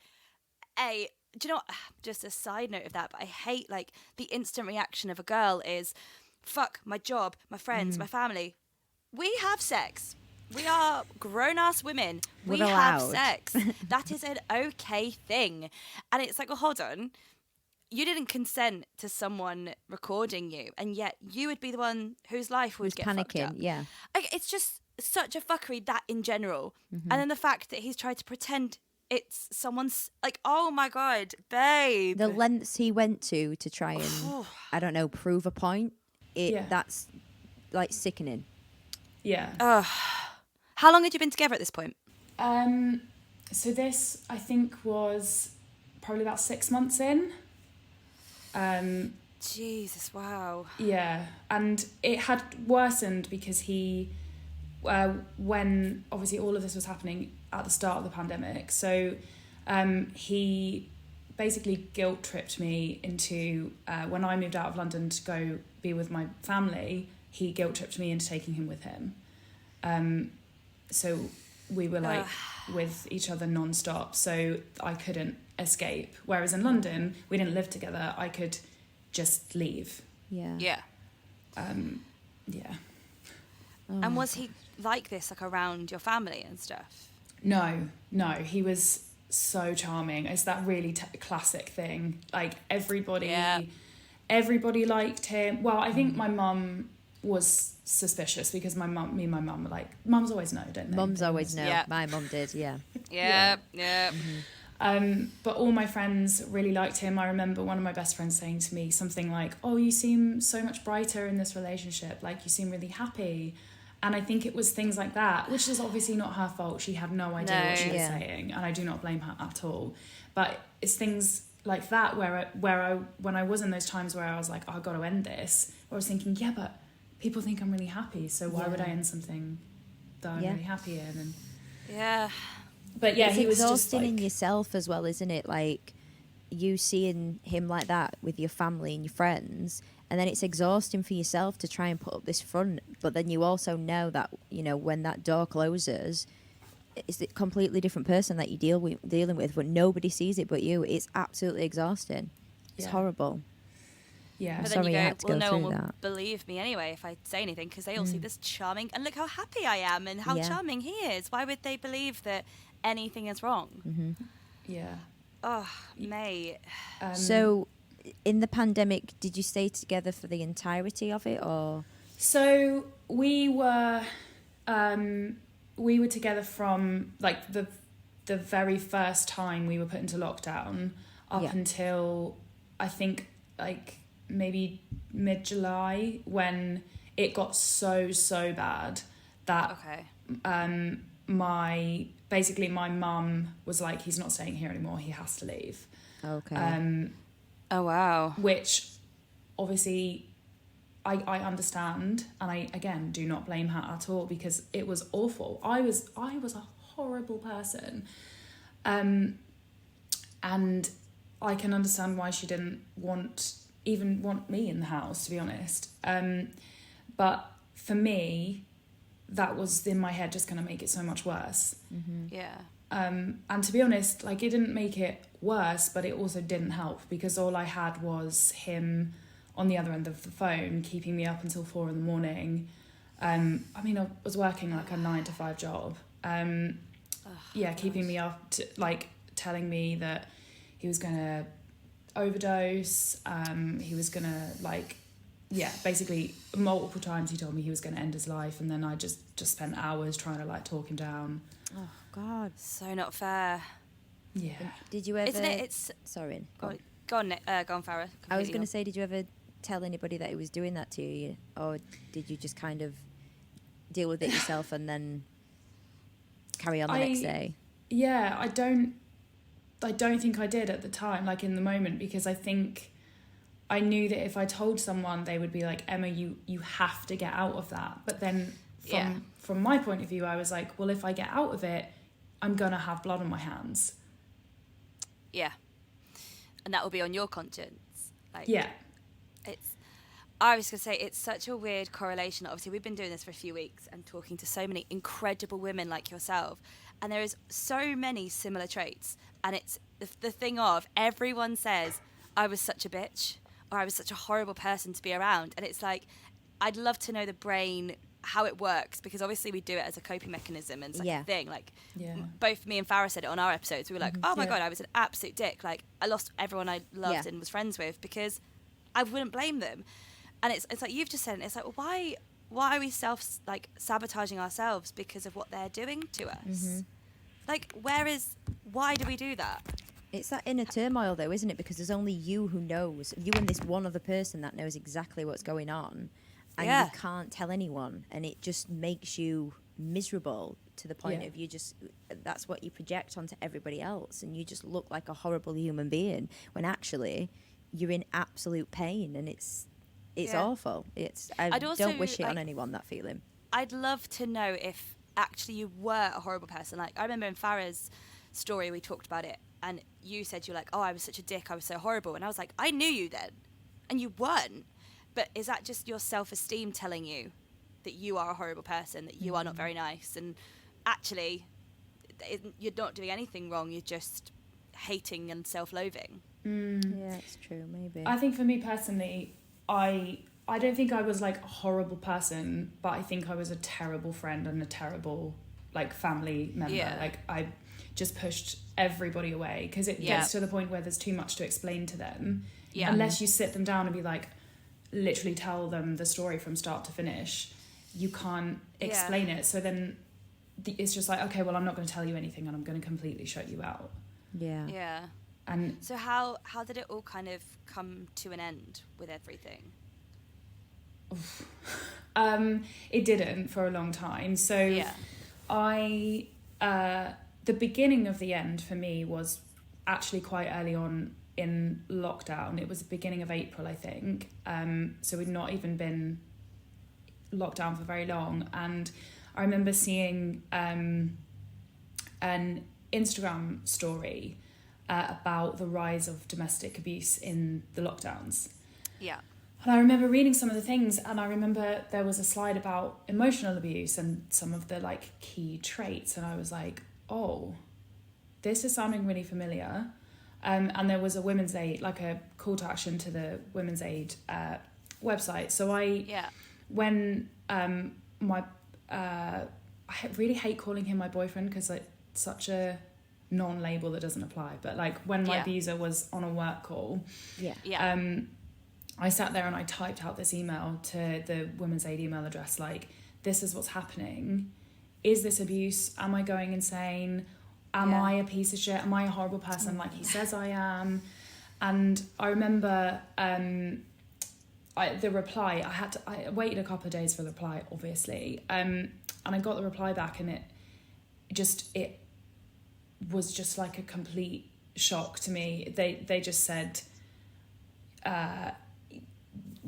do you know what? Just a side note of that, but I hate, like, the instant reaction of a girl is, fuck my job, my friends, my family. We have sex. We are grown-ass women. We have sex. That is an okay thing. And it's like, well, hold on. You didn't consent to someone recording you, and yet you would be the one whose life would get fucked up. Yeah. Like, it's just such a fuckery, that in general. And then the fact that he's tried to pretend it's someone's, like, oh my God, babe. The lengths he went to try and, I don't know, prove a point. That's, like, sickening. Yeah. How long had you been together at this point? So this, I think, was probably about 6 months in. Jesus, wow. Yeah, and it had worsened because he, when obviously all of this was happening at the start of the pandemic, so he basically guilt tripped me into, when I moved out of London to go be with my family, he guilt tripped me into taking him with him. So we were like with each other non-stop, so I couldn't escape. Whereas in London, we didn't live together, I could just leave. Yeah. Yeah. Yeah. Oh And my was he like this, like around your family and stuff? No, he was so charming. It's that really classic thing. Like everybody liked him. Well, I think my mum was suspicious because me and my mum were like, mums always know, don't they? Mums always know. Yeah. My mum did, yeah. Yeah. But all my friends really liked him. I remember one of my best friends saying to me something like, oh, you seem so much brighter in this relationship. Like, you seem really happy. And I think it was things like that, which is obviously not her fault. She had no idea what she was saying, and I do not blame her at all. But it's things like that where when I was in those times where I was like, oh, I've got to end this, I was thinking, yeah, but people think I'm really happy, so why would I end something that I'm really happy in? And but yeah, it's he was just exhausting like, in yourself as well, isn't it? Like, you seeing him like that with your family and your friends, and then it's exhausting for yourself to try and put up this front, but then you also know that, you know, when that door closes, it's a completely different person that you're dealing with, but nobody sees it but you. It's absolutely exhausting. It's horrible. Yeah. But Sorry then you you had go, to well, go no one through will that. believe me anyway if I say anything, because they all see this charming, and look how happy I am and how charming he is. Why would they believe that anything is wrong? Mm-hmm. Yeah. Oh, mate. So, in the pandemic, did you stay together for the entirety of it, or? So we were together from like the very first time we were put into lockdown up until I think like maybe mid-July, when it got so bad that my mum was like, he's not staying here anymore, he has to leave. Okay. Oh, wow. Which obviously I understand, and I again do not blame her at all, because it was awful. I was a horrible person, and I can understand why she didn't want me in the house, to be honest. But for me, that was in my head just going to make it so much worse. Mm-hmm. Yeah. And to be honest, like, it didn't make it worse, but it also didn't help, because all I had was him on the other end of the phone, keeping me up until 4 a.m. I mean, I was working like a 9-to-5 job. Keeping me up, like telling me that he was gonna overdose. He was gonna basically multiple times he told me he was gonna end his life, and then I just spent hours trying to like talk him down. Oh God, So not fair. Yeah. did you ever? Isn't it? It's... Sorry. Go on, Farah. I was Completely going go. to say, did you ever tell anybody that he was doing that to you, or did you just kind of deal with it yourself and then carry on the next day? Yeah, I don't think I did at the time, like in the moment, because I think I knew that if I told someone, they would be like, Emma, you have to get out of that. But then from my point of view, I was like, well, if I get out of it, I'm gonna have blood on my hands. Yeah. And that will be on your conscience. Like, Yeah. I was going to say, it's such a weird correlation. Obviously, we've been doing this for a few weeks and talking to so many incredible women like yourself. And there is so many similar traits. And it's the thing of, everyone says, I was such a bitch, or I was such a horrible person to be around. And it's like, I'd love to know the brain, how it works, because obviously we do it as a coping mechanism, and it's like a thing. Like, both me and Farah said it on our episodes. We were like, oh my God, I was an absolute dick. Like, I lost everyone I loved and was friends with because I wouldn't blame them. And it's like you've just said, and it's like, well, why are we sabotaging ourselves because of what they're doing to us? Mm-hmm. Like, why do we do that? It's that inner turmoil, though, isn't it? Because there's only you who knows, you and this one other person that knows exactly what's going on, and you can't tell anyone, and it just makes you miserable to the point of that's what you project onto everybody else, and you just look like a horrible human being, when actually you're in absolute pain, and it's Yeah. awful. I I'd also, don't wish it on like, anyone, that feeling. I'd love to know if actually you were a horrible person. Like, I remember in Farah's story, we talked about it, and you said you're like, oh, I was such a dick, I was so horrible. And I was like, I knew you then, and you weren't. But is that just your self-esteem telling you that you are a horrible person, that you are not very nice? And actually, you're not doing anything wrong, you're just hating and self-loathing. Yeah, it's true, maybe. I think for me personally, I don't think I was like a horrible person, but I think I was a terrible friend and a terrible like family member. Yeah. Like I just pushed everybody away because it gets to the point where there's too much to explain to them. Yeah. Unless you sit them down and be like, literally tell them the story from start to finish, you can't explain it. So then it's just like, okay, well, I'm not going to tell you anything and I'm going to completely shut you out. Yeah. Yeah. And so how did it all kind of come to an end with everything? It didn't for a long time. So Yeah. The beginning of the end for me was actually quite early on in lockdown. It was the beginning of April, I think. So we'd not even been locked down for very long. And I remember seeing an Instagram story about the rise of domestic abuse in the lockdowns. Yeah. And I remember reading some of the things, and I remember there was a slide about emotional abuse and some of the like key traits, and I was like, oh, this is sounding really familiar. And there was a Women's Aid, like a call to action to the Women's Aid website. So when I really hate calling him my boyfriend because it's such a non-label that doesn't apply, but like when my abuser was on a work call, I sat there and I typed out this email to the Women's Aid email address, like, this is what's happening. Is this abuse? Am I going insane? Am I a piece of shit? Am I a horrible person like he says I am? And I remember the reply, I waited a couple of days for the reply, obviously. And I got the reply back, and it was just like a complete shock to me. They just said,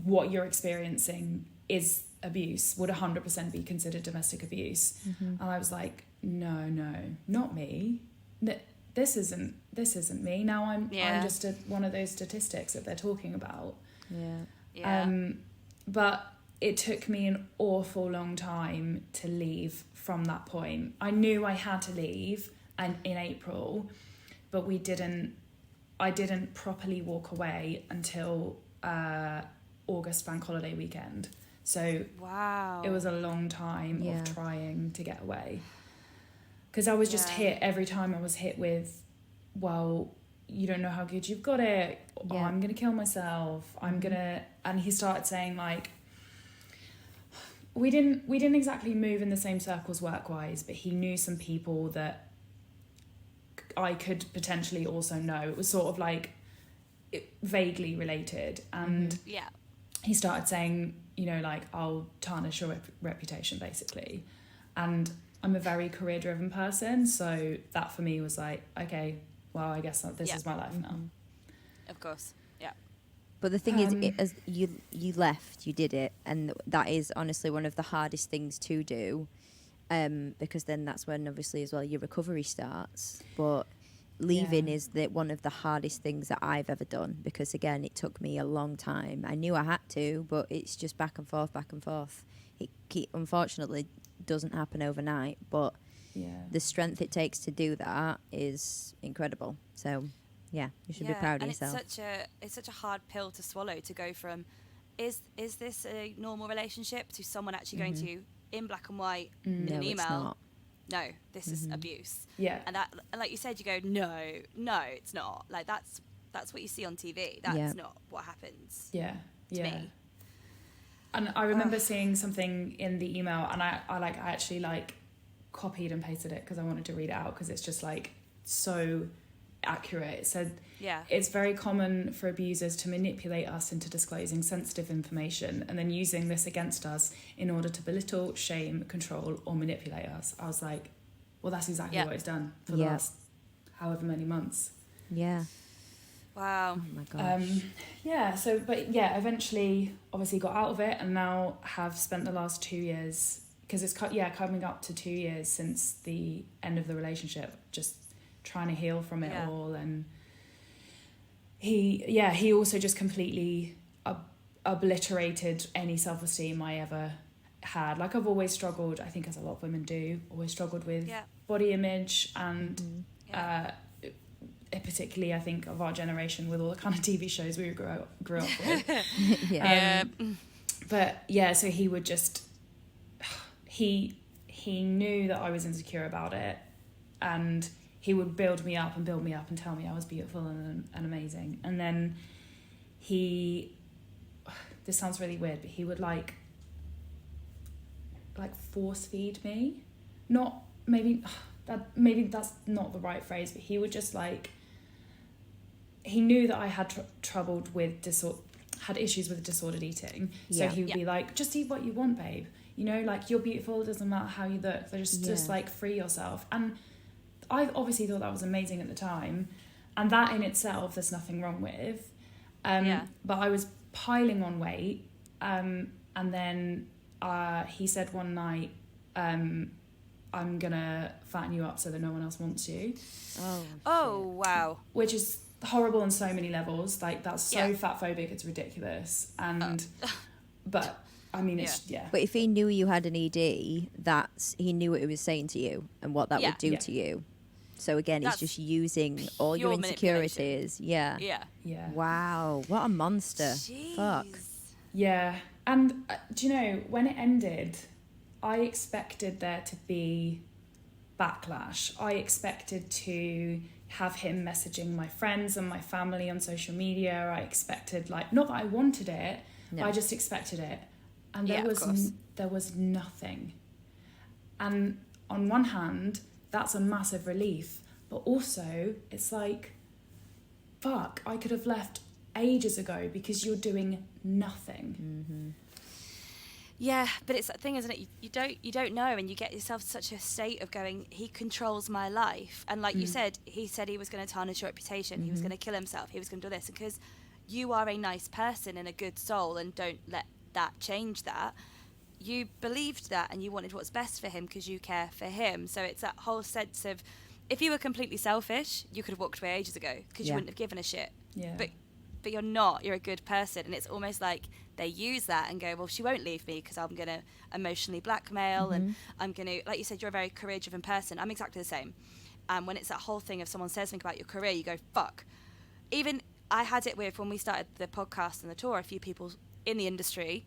what you're experiencing is abuse, would 100% be considered domestic abuse. And I was like, no, not me. This isn't me. Now I'm just one of those statistics that they're talking about. But it took me an awful long time to leave from that point. I knew I had to leave in April, but I didn't properly walk away until August bank holiday weekend. So it was a long time of trying to get away, because I was just hit every time. I was hit with, well, you don't know how good you've got it. Oh, I'm gonna kill myself. And he started saying like, we didn't exactly move in the same circles work-wise, but he knew some people that I could potentially also know. It was sort of like vaguely related, and he started saying, you know, like, I'll tarnish your reputation, basically. And I'm a very career-driven person, so that for me was like, okay, well, I guess this is my life now. Of course, yeah. But the thing is, as you left, you did it, and that is honestly one of the hardest things to do, because then that's when obviously as well your recovery starts. But leaving is one of the hardest things that I've ever done, because again, it took me a long time. I knew I had to, but it's just back and forth. It unfortunately doesn't happen overnight, but the strength it takes to do that is incredible. So you should be proud of yourself. It's such a hard pill to swallow, to go from is this a normal relationship to someone actually going to you in black and white in an email. It's not. No, this is abuse. Yeah. And like you said, you go, no, it's not. Like that's what you see on TV. That's not what happens. To me. And I remember seeing something in the email, and I actually like copied and pasted it because I wanted to read it out, because it's just like so accurate. It said, it's very common for abusers to manipulate us into disclosing sensitive information and then using this against us in order to belittle, shame, control, or manipulate us. I was like, well, that's exactly what it's done for the last however many months. Wow. Oh my gosh. Eventually obviously got out of it, and now have spent the last 2 years, because it's coming up to 2 years since the end of the relationship, just trying to heal from it all. And he also just completely obliterated any self-esteem I ever had. Like, I've always struggled, I think as a lot of women do, always struggled with body image, and particularly I think of our generation, with all the kind of TV shows we grew up with. But yeah, so he would just he knew that I was insecure about it, and he would build me up and tell me I was beautiful and amazing. And then this sounds really weird, but he would like force feed me. Not maybe that's not the right phrase, but he would just he knew that I had troubled with had issues with disordered eating. So he would be like, just eat what you want, babe. You know, like, you're beautiful, it doesn't matter how you look. Just like, free yourself. And I obviously thought that was amazing at the time. And that in itself, there's nothing wrong with. But I was piling on weight. And then he said one night, I'm going to fatten you up so that no one else wants you. Oh, wow. Which is horrible on so many levels. Like, that's so fat phobic, it's ridiculous. And but I mean, it's But if he knew you had an ED, he knew what he was saying to you and what that would do to you. So again, it's just using all your insecurities. Yeah. Wow, what a monster. Jeez. Fuck. Yeah. And do you know, when it ended, I expected there to be backlash. I expected to have him messaging my friends and my family on social media. I expected, not that I wanted it, but I just expected it. And there was nothing. And on one hand, that's a massive relief, but also it's like, fuck, I could have left ages ago because you're doing nothing. Mm-hmm. Yeah, but it's that thing, isn't it? You don't know, and you get yourself such a state of going, he controls my life. And like you said, he was going to tarnish your reputation. He was going to kill himself. He was going to do this. Because you are a nice person and a good soul, and don't let that change that. You believed that, and you wanted what's best for him because you care for him. So it's that whole sense of, if you were completely selfish, you could have walked away ages ago because you wouldn't have given a shit. Yeah. But you're not. You're a good person, and it's almost like they use that and go, well, she won't leave me because I'm going to emotionally blackmail, and I'm going to, like you said, you're a very career-driven person. I'm exactly the same. And when it's that whole thing of someone says something about your career, you go, fuck. Even I had it with, when we started the podcast and the tour, a few people in the industry,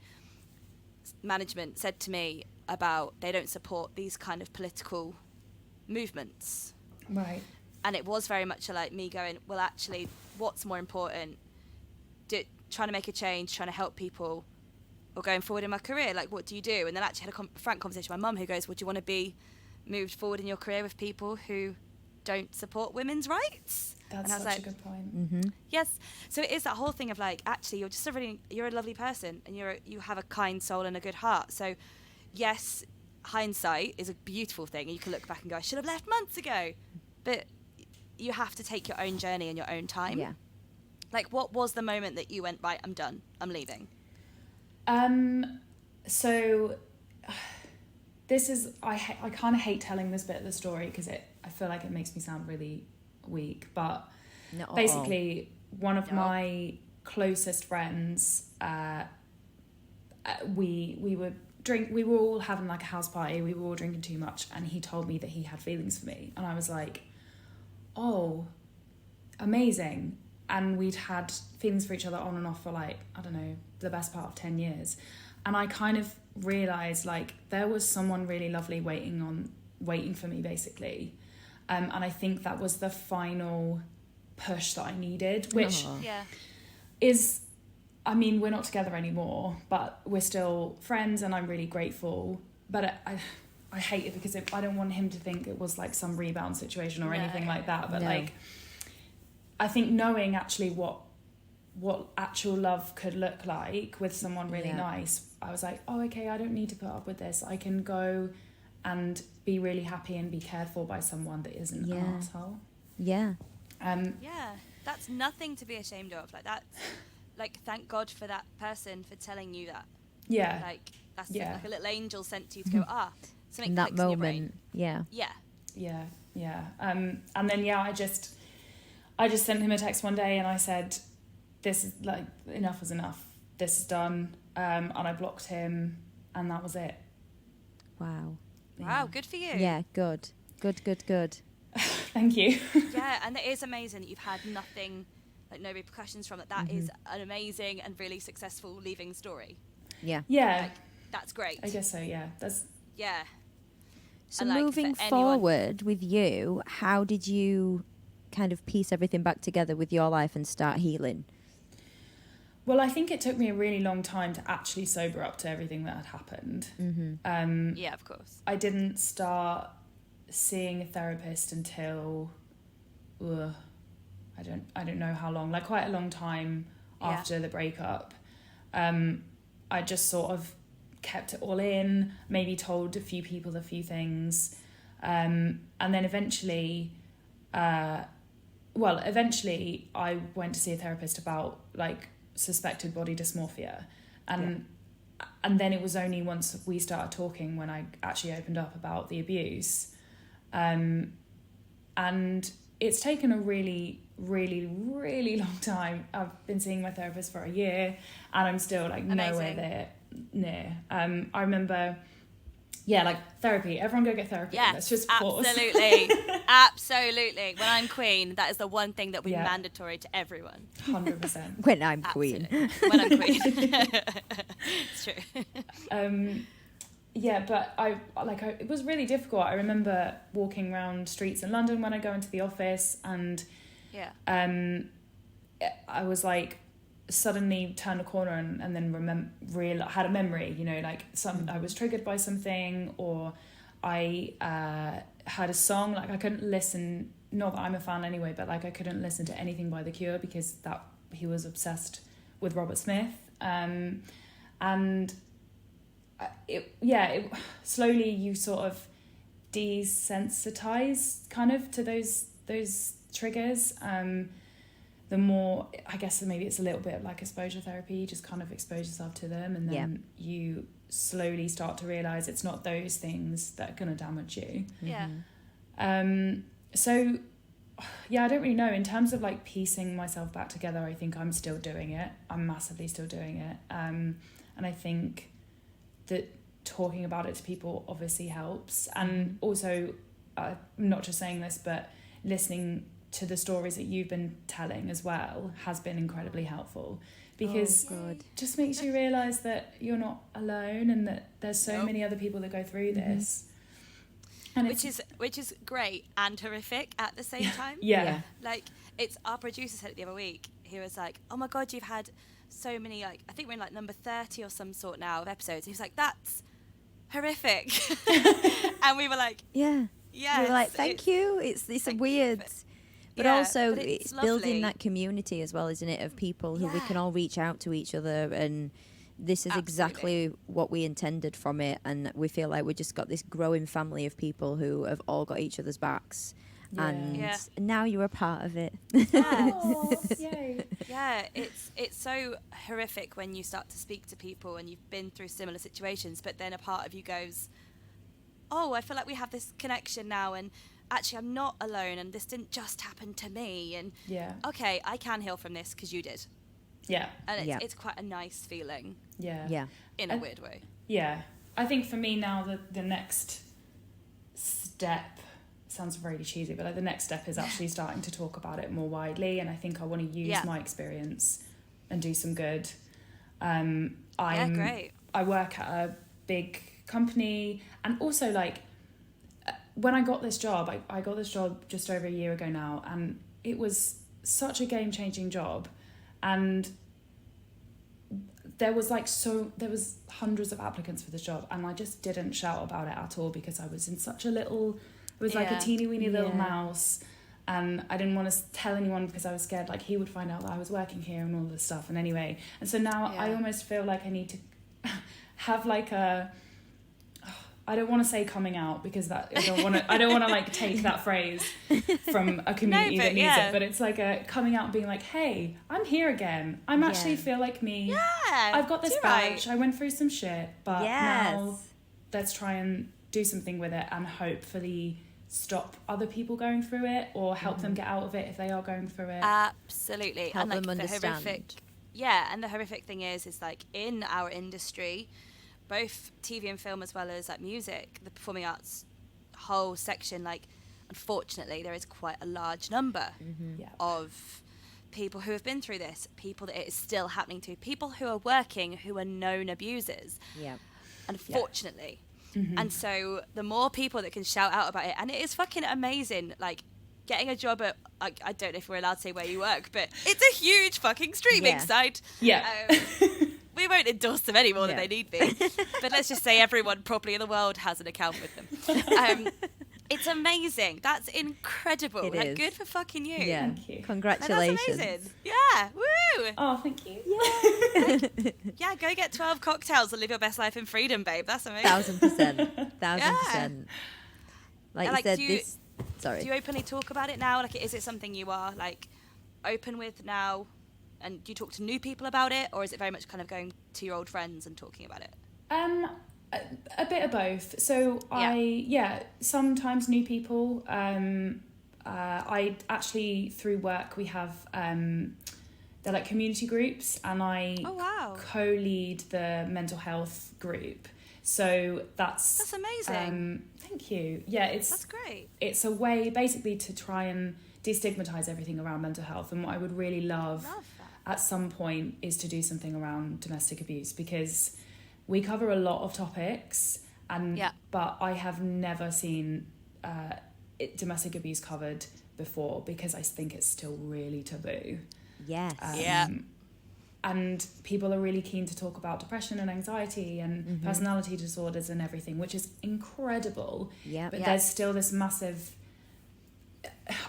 management, said to me about they don't support these kind of political movements. Right. And it was very much like me going, well, actually, what's more important? Trying to make a change, trying to help people, or going forward in my career? Like, what do you do? And then I actually had a frank conversation with my mum, who goes, would you want to be moved forward in your career with people who don't support women's rights? That's such a good point. Mm-hmm. Yes. So it is that whole thing of like, actually, you're just you're a lovely person, and you have a kind soul and a good heart. So yes, hindsight is a beautiful thing, and you can look back and go, I should have left months ago. But you have to take your own journey in your own time. Yeah. Like, what was the moment that you went, right, I'm done, I'm leaving? So this is, I kind of hate telling this bit of the story because I feel like it makes me sound really weak, but basically one of my closest friends, we were all having like a house party, we were all drinking too much, and he told me that he had feelings for me, and I was like, oh, amazing. And we'd had feelings for each other on and off for like, I don't know, the best part of 10 years. And I kind of realised like there was someone really lovely waiting for me, basically. And I think that was the final push that I needed, which is, I mean, we're not together anymore, but we're still friends, and I'm really grateful. But I hate it because I don't want him to think it was like some rebound situation or anything like that. But like, I think knowing actually what actual love could look like with someone really nice, I was like, oh, okay, I don't need to put up with this. I can go and be really happy and be cared for by someone that isn't an asshole. Yeah. Yeah, that's nothing to be ashamed of. Like that's like thank God for that person for telling you that. Yeah. Like that's Yeah. like a little angel sent to you to go, something In that clicks in your brain. moment, yeah. Yeah. And then I just sent him a text one day and I said, this is like, enough is enough, this is done, and I blocked him, and that was it. Wow, Good for you. Yeah, good. Thank you. Yeah, and it is amazing that you've had nothing, like no repercussions from it. That is an amazing and really successful leaving story. Yeah. Like, that's great. I guess so, yeah. Yeah. So and, like, moving forward with you, how did you kind of piece everything back together with your life and start healing? Well, I think it took me a really long time to actually sober up to everything that had happened. Yeah, of course. I didn't start seeing a therapist until I don't know how long, like quite a long time after the breakup. I just sort of kept it all in, maybe told a few people a few things, and then eventually I went to see a therapist about like suspected body dysmorphia, and then it was only once we started talking when I actually opened up about the abuse, and it's taken a really, really, really long time. I've been seeing my therapist for a year and I'm still like nowhere there near. I remember, like therapy, everyone go get therapy. Yeah, let's just pause. Absolutely. When I'm queen, that is the one thing that will be mandatory to everyone. 100%. When I'm queen. When I'm queen. It's true. But it was really difficult. I remember walking around streets in London when I go into the office, and I was like suddenly turned a corner and then had a memory, like I was triggered by something, or I heard a song, like I couldn't listen, not that I'm a fan anyway, but like I couldn't listen to anything by The Cure because he was obsessed with Robert Smith, and it slowly you sort of desensitize kind of to those triggers. The more, I guess maybe it's a little bit like exposure therapy, you just kind of expose yourself to them, and then you slowly start to realize it's not those things that are going to damage you. So I don't really know in terms of like piecing myself back together. I think I'm still doing it. I'm massively still doing it, and I think that talking about it to people obviously helps, and also I'm not just saying this, but listening to the stories that you've been telling as well has been incredibly helpful, because it just makes you realise that you're not alone and that there's so many other people that go through this. And which is great and horrific at the same time. Like it's our producer said it the other week. He was like, "Oh my God, you've had so many, like I think we're in like number 30 or some sort now of episodes." He was like, "That's horrific," and we were like, "Yeah." We were like, "Thank you." It's weird. But also, it's building that community as well, isn't it, of people who we can all reach out to each other, and this is exactly what we intended from it, and we feel like we just got this growing family of people who have all got each other's backs, and now you're a part of it. It's so horrific when you start to speak to people and you've been through similar situations, but then a part of you goes, oh, I feel like we have this connection now, and actually I'm not alone, and this didn't just happen to me, and okay, I can heal from this because you did. And it's quite a nice feeling. In a weird way. I think for me now the next step sounds really cheesy, but like the next step is actually starting to talk about it more widely, and I think I want to use my experience and do some good. Great. I work at a big company, and also like when I got this job, I got this job just over a year ago now, and it was such a game-changing job, and there was hundreds of applicants for this job, and I just didn't shout about it at all because I was in such a little, it was like a teeny weeny little mouse, and I didn't want to tell anyone because I was scared like he would find out that I was working here and all this stuff, and anyway, and so now I almost feel like I need to have like I don't want to say coming out because that I don't want to like take that phrase from a community that needs it, but it's like a coming out and being like, hey, I'm here again. I'm actually feel like me. Yeah, I've got this badge. Right. I went through some shit, but now let's try and do something with it and hopefully stop other people going through it or help them get out of it if they are going through it. Absolutely. Help and like them understand. And the horrific thing is like in our industry, both TV and film as well as like music, the performing arts whole section, like unfortunately there is quite a large number of people who have been through this, people that it is still happening to, people who are working who are known abusers, unfortunately. And so the more people that can shout out about it, and it is fucking amazing, like getting a job at, like, I don't know if we're allowed to say where you work, but it's a huge fucking streaming site. We won't endorse them any more than they need be. But let's just say everyone probably in the world has an account with them. It's amazing. That's incredible. It like, is. good for fucking you. Yeah. Thank you. Congratulations. Like, that's amazing. Yeah. Woo. Oh, thank you. Yeah, go get 12 cocktails and live your best life in freedom, babe. That's amazing. 1,000%. 1,000%. Like you said, this... Sorry. Do you openly talk about it now? Like, is it something you are, like, open with now? And do you talk to new people about it? Or is it very much kind of going to your old friends and talking about it? A bit of both. So sometimes new people. I actually, through work, we have they're like community groups, and I co-lead the mental health group. So that's amazing. Thank you. Yeah, that's great. It's a way basically to try and destigmatize everything around mental health, and what I would really love at some point is to do something around domestic abuse, because we cover a lot of topics, but I have never seen domestic abuse covered before, because I think it's still really taboo. Yes. And people are really keen to talk about depression and anxiety and personality disorders and everything, which is incredible. But there's still this massive...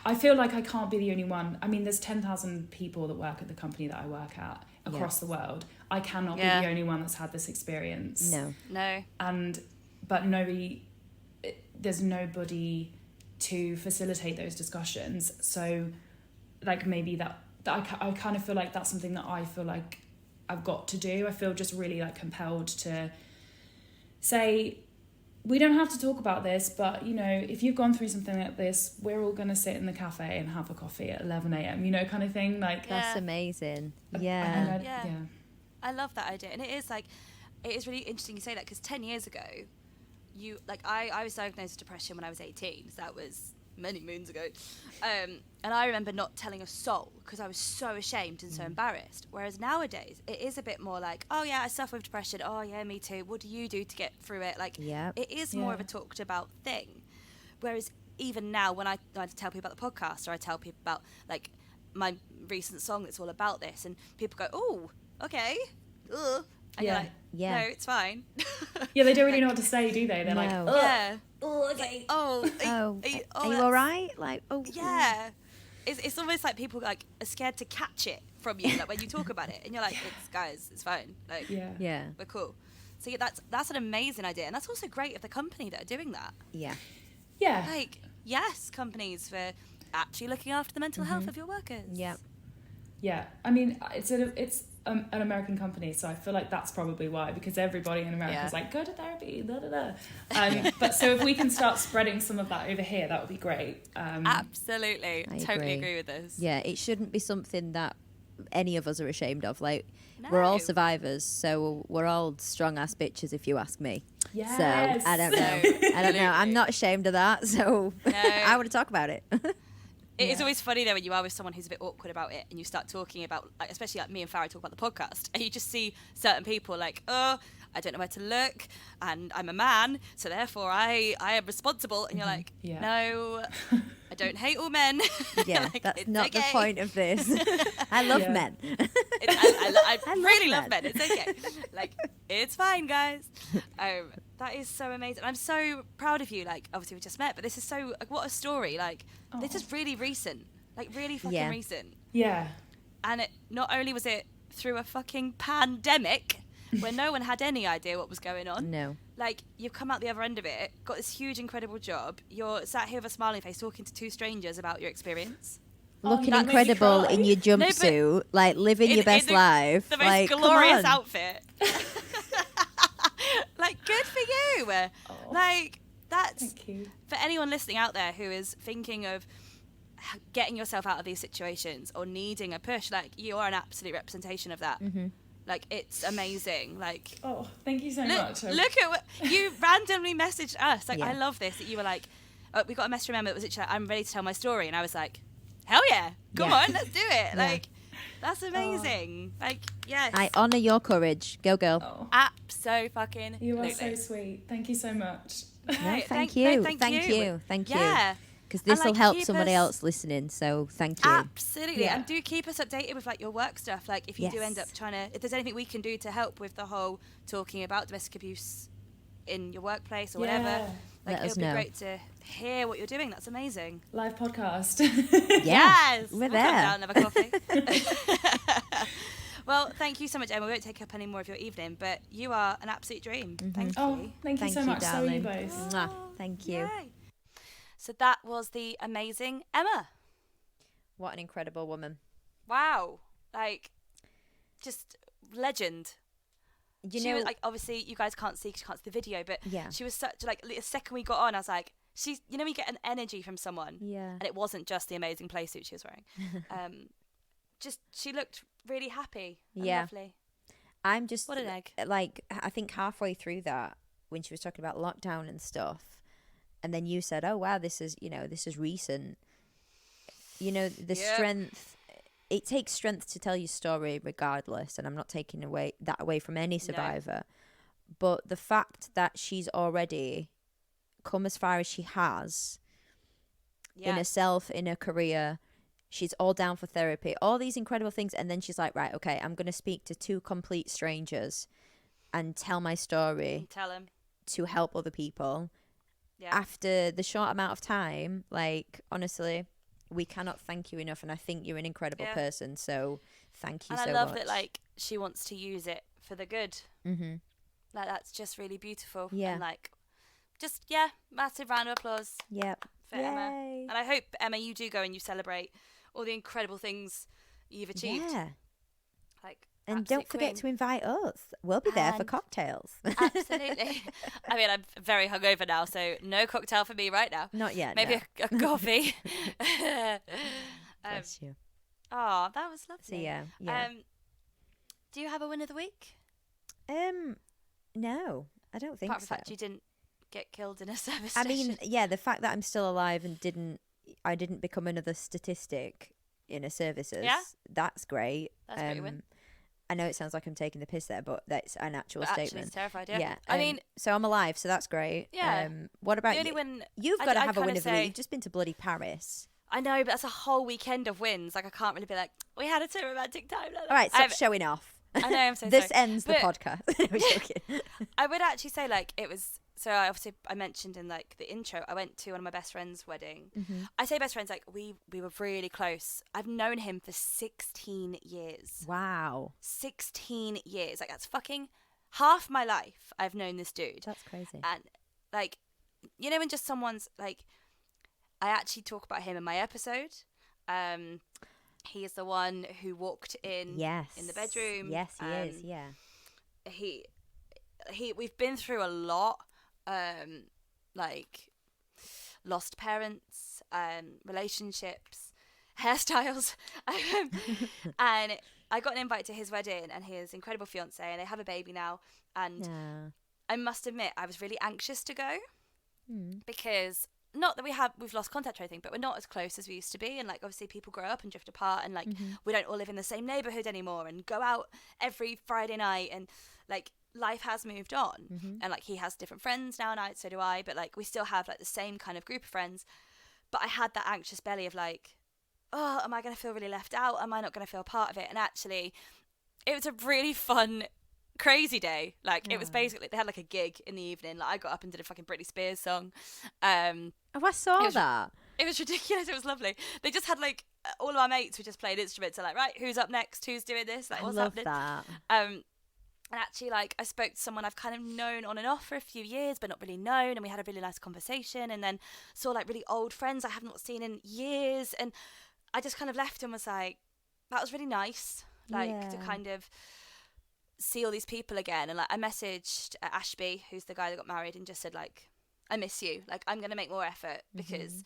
I feel like I can't be the only one. I mean, there's 10,000 people that work at the company that I work at across the world. I cannot be the only one that's had this experience. No. But there's nobody to facilitate those discussions. So, like, maybe that I kind of feel like that's something that I feel like I've got to do. I feel just really like compelled to say, we don't have to talk about this, but, you know, if you've gone through something like this, we're all going to sit in the cafe and have a coffee at 11 a.m, you know, kind of thing. Like, that's amazing. I love that idea. And it is like, it is really interesting you say that, because 10 years ago, I was diagnosed with depression when I was 18, so that was many moons ago. And I remember not telling a soul because I was so ashamed and so embarrassed. Whereas nowadays, it is a bit more like, oh yeah, I suffer with depression. Oh yeah, me too. What do you do to get through it? Like, it is more of a talked about thing. Whereas even now, when I tell people about the podcast, or I tell people about like my recent song that's all about this, and people go, oh, okay. Ugh. And you're like, no, it's fine. They don't really know what to say, do they? They're like, oh, okay. Are you all right? Like, yeah. It's almost like people like are scared to catch it from you, like when you talk about it, and you're like, it's fine. Like, we're cool. So that's an amazing idea, and that's also great of the company that are doing that. Like, yes, companies for actually looking after the mental health of your workers. I mean, it's an American company, so I feel like that's probably why, because everybody in America is like, go to therapy, but so if we can start spreading some of that over here, that would be great. Absolutely. I totally agree with this. It shouldn't be something that any of us are ashamed of. Like, we're all survivors, so we're all strong ass bitches, if you ask me. Yes. So I don't know. I'm not ashamed of that, so I want to talk about it. It is always funny though when you are with someone who's a bit awkward about it, and you start talking about, like, especially like me and Farah talk about the podcast, and you just see certain people like, oh, I don't know where to look, and I'm a man, so therefore I am responsible, and you're like, no, I don't hate all men. Like, that's not the point of this. I love men. I really love men. It's okay. Like, it's fine, guys. That is so amazing. I'm so proud of you. Like, obviously we just met, but this is so, like, what a story. Like, this is really recent. Like, really fucking recent. Yeah. And not only was it through a fucking pandemic where no one had any idea what was going on. No. like, you've come out the other end of it, got this huge, incredible job. You're sat here with a smiling face talking to two strangers about your experience. Looking you make me incredible cry. in your jumpsuit, like living your best life. The most like, glorious come on. outfit. Like, good for you. Like, that's... Thank you. For anyone listening out there who is thinking of getting yourself out of these situations or needing a push, like, you are an absolute representation of that. Mm-hmm. Like, it's amazing. Like, Oh, thank you so much. look at what you randomly messaged us. Like, Yeah. I love this, that you were like, we got a message from Emma that was literally like, I'm ready to tell my story. And I was like, hell yeah, come Yeah. on, let's do it. Yeah. Like, that's amazing. Like, yes. I honour your courage. Go, girl. Oh, Absolutely. you are so sweet. Thank you so much. No, No, thank you. thank Thank you. you. Thank you. Yeah. Because And, this will like, help keep somebody us- else listening. So thank you. Absolutely. Yeah. And do keep us updated with like your work stuff. Like if you do end Yes. up trying to, if there's anything we can do to help with the whole talking about domestic abuse in your workplace or whatever, Yeah. like Let us it'll be know. great to hear what you're doing. That's amazing. Live podcast. Yeah, Yes. we're We'll there. come down and have a coffee. Well, thank you so much, Emma. We won't take up any more of your evening, but you are an absolute dream. Thank Oh, you. thank you Thank so you, much. So are you darling. both. Mwah. Thank you. Yay. So that was the amazing Emma. What an incredible woman. Wow. Like, just legend. You She know, was, like, obviously you guys can't see 'cause you can't see the video, but Yeah. she was such, like, the second we got on, I was like, she's, you know, when you get an energy from someone, yeah. and it wasn't just the amazing play suit she was wearing. Just she looked really happy and Yeah. lovely. I'm just What an egg. like, I think halfway through that, when she was talking about lockdown and stuff, and then you said, "Oh wow, this is recent." You know, the Yep. strength. It takes strength to tell your story, regardless, and I'm not taking that away from any survivor. But the fact that she's already come as far as she has Yeah. in herself, in her career. She's all down for therapy, all these incredible things. And then she's like, right, okay, I'm going to speak to two complete strangers and tell my story Tell him. to help other people. Yeah. After the short amount of time, like, honestly, we cannot thank you enough. And I think you're an incredible Yeah. person. So thank you And so I love much. that, like, she wants to use it for the good. Mm-hmm. Like, that's just really beautiful. Yeah. And, like, just, yeah, massive round of applause Yep. for Emma. Yay. And I hope, Emma, you do go and you celebrate all the incredible things you've achieved. Yeah. Like, And absolute don't forget queen. to invite us. We'll be there for And- cocktails. Absolutely. I mean, I'm very hungover now, so no cocktail for me right now. Not yet. Maybe no. a coffee. Bless you. Oh, that was lovely. So yeah. Yeah. Do you have a win of the week? No, I don't think Apart from so. the fact you didn't get killed in a service I station. mean, yeah, the fact that I'm still alive and I didn't become another statistic in a services. Yeah? That's great. That's a great win. I know it sounds like I'm taking the piss there, but that's an actual But actually, statement. it's terrified. Yeah. Yeah. I mean, so I'm alive, so that's great. Yeah. What about the only you? win. You've I'd- got to I'd have a win kinda of the week. say- You've just been to bloody Paris. I know, but that's a whole weekend of wins. Like, I can't really be like, we had a so romantic time. Like that. All right, stop I've- showing off. I know, I'm so This sorry. ends the But- podcast. I'm joking. I would actually say, like, it was. So I mentioned in like the intro, I went to one of my best friend's wedding. Mm-hmm. I say best friends, like we were really close. I've known him for 16 years. Wow, 16 years. Like, that's fucking half my life. I've known this dude. that's crazy. And like, you know, when just someone's like, I actually talk about him in my episode. He is the one who walked in Yes. in the bedroom. Yes, he is. Yeah. We've been through a lot, like lost parents, relationships, hairstyles, and I got an invite to his wedding and his incredible fiance, and they have a baby now. And Yeah. I must admit, I was really anxious to go Mm. because not that we've lost contact or anything, but we're not as close as we used to be. And like, obviously people grow up and drift apart, and like we don't all live in the same neighborhood anymore and go out every Friday night, and like life has moved on. And like, he has different friends now, and so do I, but like we still have like the same kind of group of friends. But I had that anxious belly of like, oh, am I going to feel really left out? Am I not going to feel part of it? And actually, it was a really fun, crazy day. Like, it was basically, they had like a gig in the evening. Like, I got up and did a fucking Britney Spears song. Oh, I saw was- that. It was ridiculous. It was lovely. They just had like all of our mates who just played instruments. So like, right, who's up next? Who's doing this? Like, I what's love happening? that. And actually, like, I spoke to someone I've kind of known on and off for a few years, but not really known. And we had a really nice conversation. And then saw, like, really old friends I have not seen in years. And I just kind of left and was like, that was really nice. Like, to kind of see all these people again. And, like, I messaged Ashby, who's the guy that got married, and just said, like, I miss you. Like, I'm going to make more effort because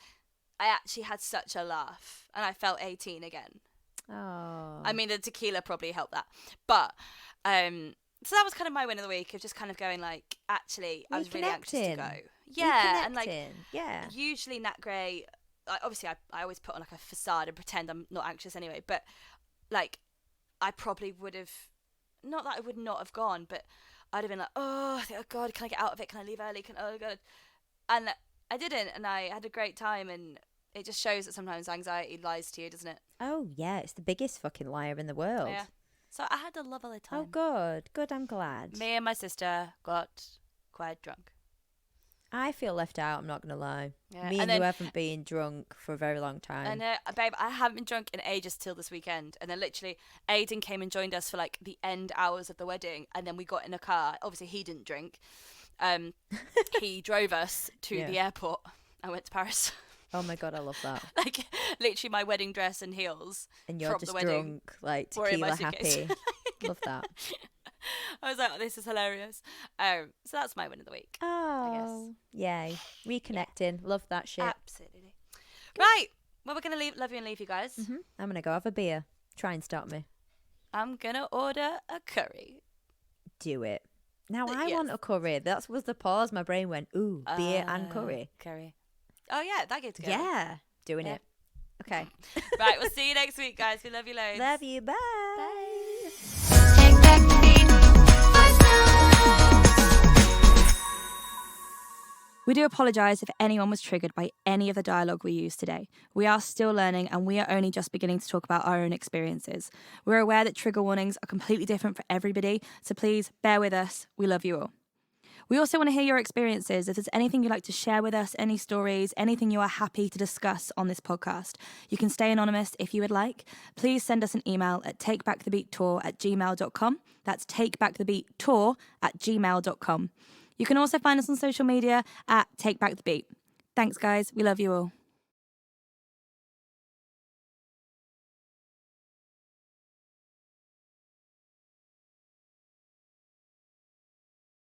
I actually had such a laugh. And I felt 18 again. Oh. I mean, the tequila probably helped that. But, so that was kind of my win of the week, of just kind of going, like, actually, I was really anxious to go. Yeah, and, like, usually Nat Gray, obviously I always put on, like, a facade and pretend I'm not anxious anyway, but, like, I probably would have, not that I would not have gone, but I'd have been like, oh God, can I get out of it? Can I leave early? Oh, God. And I didn't, and I had a great time, and it just shows that sometimes anxiety lies to you, doesn't it? Oh, yeah, it's the biggest fucking liar in the world. Yeah. So I had a lovely time. Oh, good, I'm glad. Me and my sister got quite drunk. I feel left out, I'm not going to lie. Yeah. Me and you haven't been drunk for a very long time. And babe, I haven't been drunk in ages till this weekend. And then literally, Aidan came and joined us for like the end hours of the wedding. And then we got in a car. Obviously, he didn't drink. He drove us to the airport. I went to Paris. Oh my God, I love that. Like, literally my wedding dress and heels. And you're from just the wedding drunk, like tequila happy. Love that. I was like, oh, this is hilarious. So that's my win of the week. Oh, yay. Reconnecting. Love that shit. Absolutely. Right. Well, we're going to love you and leave you guys. I'm going to go have a beer. Try and stop me. I'm going to order a curry. Do it. Now, I want a curry. That was the pause. My brain went, ooh, beer and curry. Curry. Oh, yeah, that goes together. Yeah. Doing it. Okay. Right, we'll see you next week, guys. We love you loads. Love you. Bye. We do apologise if anyone was triggered by any of the dialogue we used today. We are still learning and we are only just beginning to talk about our own experiences. We're aware that trigger warnings are completely different for everybody, so please bear with us. We love you all. We also want to hear your experiences. If there's anything you'd like to share with us, any stories, anything you are happy to discuss on this podcast, you can stay anonymous if you would like. Please send us an email at takebackthebeattour@gmail.com. That's takebackthebeattour@gmail.com. You can also find us on social media at Take Back the Beat. Thanks, guys. We love you all.